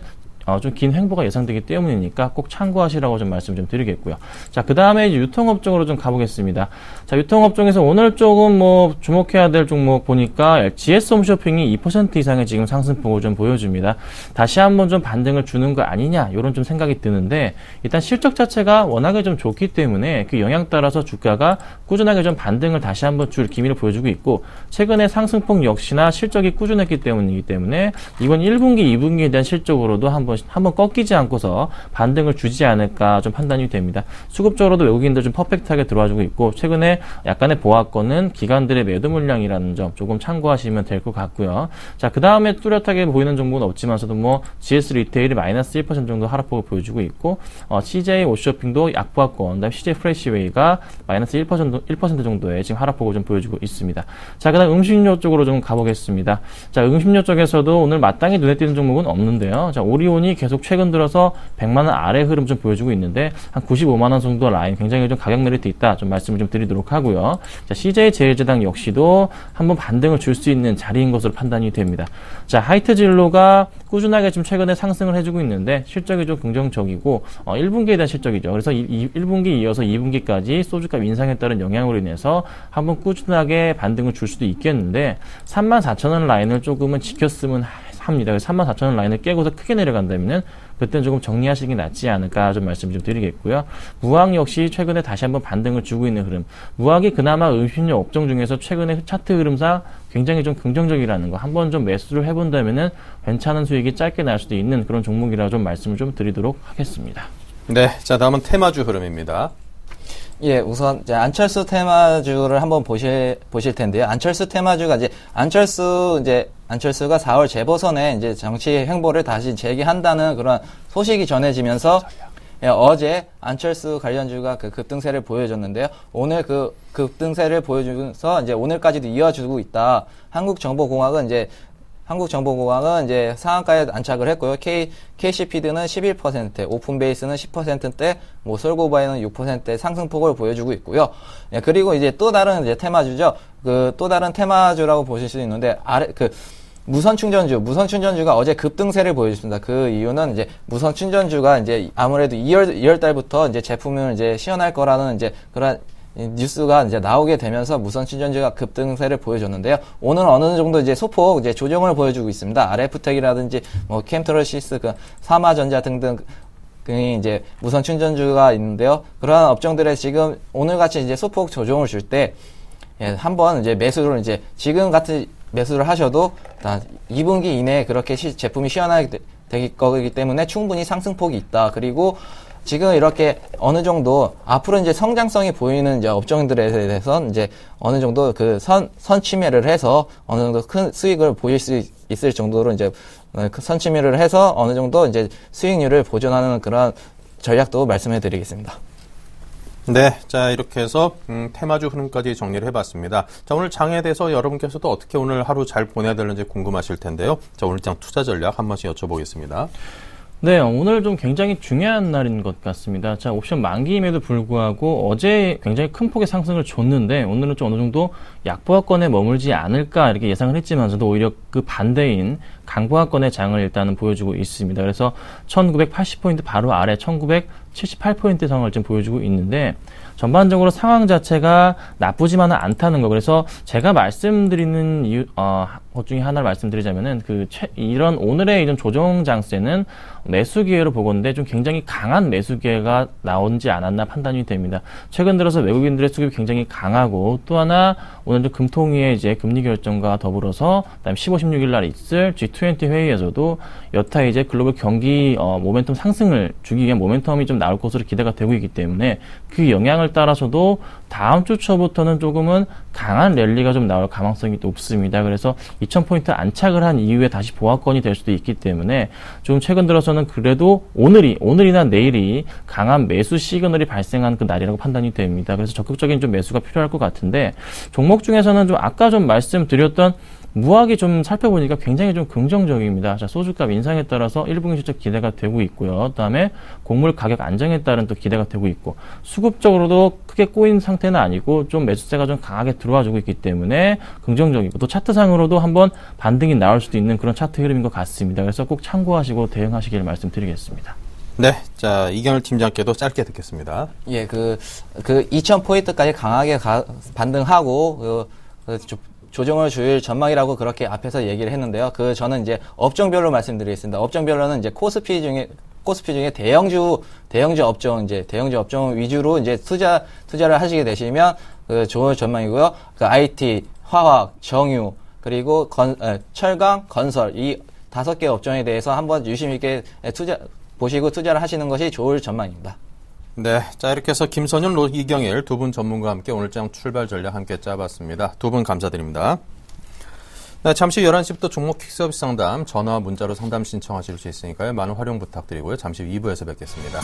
좀 긴 횡보가 예상되기 때문이니까 꼭 참고하시라고 좀 말씀 좀 드리겠고요. 자, 그 다음에 이제 유통업종으로 좀 가보겠습니다. 자, 유통업종에서 오늘 조금 주목해야 될 종목 보니까 GS 홈쇼핑이 2% 이상의 지금 상승폭을 좀 보여줍니다. 다시 한번 좀 반등을 주는 거 아니냐, 요런 좀 생각이 드는데, 일단 실적 자체가 워낙에 좀 좋기 때문에 그 영향 따라서 주가가 꾸준하게 좀 반등을 다시 한번 줄 기미를 보여주고 있고, 최근에 상승폭 역시나 실적이 꾸준했기 때문이기 때문에 이번 1분기, 2분기에 대한 실적으로도 한번 한번 꺾이지 않고서 반등을 주지 않을까 좀 판단이 됩니다. 수급적으로도 외국인들 좀 퍼펙트하게 들어와주고 있고 최근에 약간의 보합권은 기관들의 매도 물량이라는 점 조금 참고하시면 될 것 같고요. 자, 그 다음에 뚜렷하게 보이는 종목은 없지만서도 뭐 GS 리테일이 마이너스 1% 정도 하락폭을 보여주고 있고 CJ 옷쇼핑도 약보합권, 그다음에 CJ 프레시웨이가 마이너스 1% 정도의 지금 하락폭을 좀 보여주고 있습니다. 자, 그다음 음식료 쪽으로 좀 가보겠습니다. 자, 음식료 쪽에서도 오늘 마땅히 눈에 띄는 종목은 없는데요. 자, 오리온이 계속 최근 들어서 100만 원 아래 흐름 좀 보여주고 있는데 한 95만 원 정도 라인 굉장히 좀 가격 메리트 있다 좀 말씀을 좀 드리도록 하고요. 자, CJ 제일제당 역시도 한번 반등을 줄 수 있는 자리인 것으로 판단이 됩니다. 자, 하이트진로가 꾸준하게 좀 최근에 상승을 해주고 있는데 실적이 좀 긍정적이고 1분기에 대한 실적이죠. 그래서 1분기 이어서 2분기까지 소주값 인상에 따른 영향으로 인해서 한번 꾸준하게 반등을 줄 수도 있겠는데 34,000원 라인을 조금은 지켰으면 합니다. 34,000원 라인을 깨고서 크게 내려간다면은 그때는 조금 정리하시는 게 낫지 않을까 좀 말씀 좀 드리겠고요. 무학 역시 최근에 다시 한번 반등을 주고 있는 흐름. 무학이 그나마 음식료 업종 중에서 최근에 차트 흐름상 굉장히 좀 긍정적이라는 거. 한번 좀 매수를 해본다면은 괜찮은 수익이 짧게 날 수도 있는 그런 종목이라 좀 말씀을 좀 드리도록 하겠습니다. 네, 자 다음은 테마주 흐름입니다. 예, 우선 이제 안철수 테마주를 한번 보실 텐데요. 안철수 테마주가 안철수가 4월 재보선에 이제 정치 행보를 다시 재개한다는 그런 소식이 전해지면서 예, 어제 안철수 관련주가 그 급등세를 보여줬는데요. 오늘 그 급등세를 보여주면서 이제 오늘까지도 이어주고 있다. 한국정보공학은 이제 상한가에 안착을 했고요. KC피드는 11%, 오픈베이스는 10%대, 뭐 솔고바이는 6%대 상승폭을 보여주고 있고요. 예, 그리고 이제 또 다른 이제 테마주죠. 또 다른 테마주라고 보실 수 있는데 무선 충전주가 어제 급등세를 보여줬습니다. 그 이유는 이제 무선 충전주가 이제 아무래도 2월 달부터 이제 제품을 이제 시연할 거라는 이제 그런 뉴스가 이제 나오게 되면서 무선 충전주가 급등세를 보여줬는데요. 오늘 어느 정도 이제 소폭 이제 조정을 보여주고 있습니다. RF텍이라든지 뭐 캠트럴시스, 사마전자 등등 이제 무선 충전주가 있는데요. 그러한 업종들에 지금 오늘같이 이제 소폭 조정을 줄 때 한번 이제 매수를 이제 지금 같은 매수를 하셔도 2분기 이내에 그렇게 제품이 시연하게 될 거기 때문에 충분히 상승폭이 있다. 그리고 지금 이렇게 어느 정도 앞으로 이제 성장성이 보이는 이제 업종들에 대해서 이제 어느 정도 그 선침해를 해서 어느 정도 큰 수익을 보일 수 있을 정도로 이제 선침해를 해서 어느 정도 이제 수익률을 보존하는 그런 전략도 말씀해 드리겠습니다. 네, 자 이렇게 해서 테마주 흐름까지 정리를 해봤습니다. 자 오늘 장에 대해서 여러분께서도 어떻게 오늘 하루 잘 보내야 되는지 궁금하실 텐데요. 자 오늘 장 투자 전략 한 번씩 여쭤보겠습니다. 네, 오늘 좀 굉장히 중요한 날인 것 같습니다. 자, 옵션 만기임에도 불구하고 어제 굉장히 큰 폭의 상승을 줬는데 오늘은 좀 어느 정도 약보합권에 머물지 않을까 이렇게 예상을 했지만서도 오히려 그 반대인 강보합권의 장을 일단은 보여주고 있습니다. 그래서 1980포인트 바로 아래 1978포인트 상을 좀 보여주고 있는데 전반적으로 상황 자체가 나쁘지만은 않다는 거. 그래서 제가 말씀드리는 이유, 것 중에 하나를 말씀드리자면은 이런 오늘의 이런 조정 장세는 매수 기회로 보건데 좀 굉장히 강한 매수 기회가 나오지 않았나 판단이 됩니다. 최근 들어서 외국인들의 수급이 굉장히 강하고 또 하나 오늘 좀 금통위의 이제 금리 결정과 더불어서 그다음 15, 16일 날 있을 G20 회의에서도 여타 이제 글로벌 경기 모멘텀 상승을 주기 위한 모멘텀이 좀 나올 것으로 기대가 되고 있기 때문에 그 영향을 따라서도 다음 주 초부터는 조금은 강한 랠리가 좀 나올 가능성이 높습니다. 그래서 2000포인트 안착을 한 이후에 다시 보합권이 될 수도 있기 때문에 좀 최근 들어서는 그래도 오늘이나 내일이 강한 매수 시그널이 발생한 그 날이라고 판단이 됩니다. 그래서 적극적인 좀 매수가 필요할 것 같은데 종목 중에서는 좀 아까 좀 말씀드렸던 무학이 좀 살펴보니까 굉장히 좀 긍정적입니다. 자, 소주값 인상에 따라서 1분기 실적 기대가 되고 있고요. 그다음에 곡물 가격 안정에 따른 또 기대가 되고 있고 수급적으로도 크게 꼬인 상태는 아니고 좀 매수세가 좀 강하게 들어와주고 있기 때문에 긍정적이고 또 차트상으로도 한번 반등이 나올 수도 있는 그런 차트 흐름인 것 같습니다. 그래서 꼭 참고하시고 대응하시길 말씀드리겠습니다. 네, 자 이경일 팀장께도 짧게 듣겠습니다. 예, 2000포인트까지 강하게 반등하고 조정을 줄 전망이라고 그렇게 앞에서 얘기를 했는데요. 저는 이제 업종별로 말씀드리겠습니다. 업종별로는 이제 코스피 중에 대형주 업종 위주로 이제 투자를 하시게 되시면 좋은 전망이고요. IT, 화학, 정유, 그리고 철강, 건설 5개 업종에 대해서 한번 유심 있게 보시고 투자를 하시는 것이 좋을 전망입니다. 네, 자 이렇게 해서 김선윤, 이경일 두 분 전문가와 함께 오늘장 출발 전략 함께 짜봤습니다. 두 분 감사드립니다. 네, 잠시 11시부터 종목 퀵서비스 상담 전화와 문자로 상담 신청하실 수 있으니까요. 많은 활용 부탁드리고요. 잠시 2부에서 뵙겠습니다.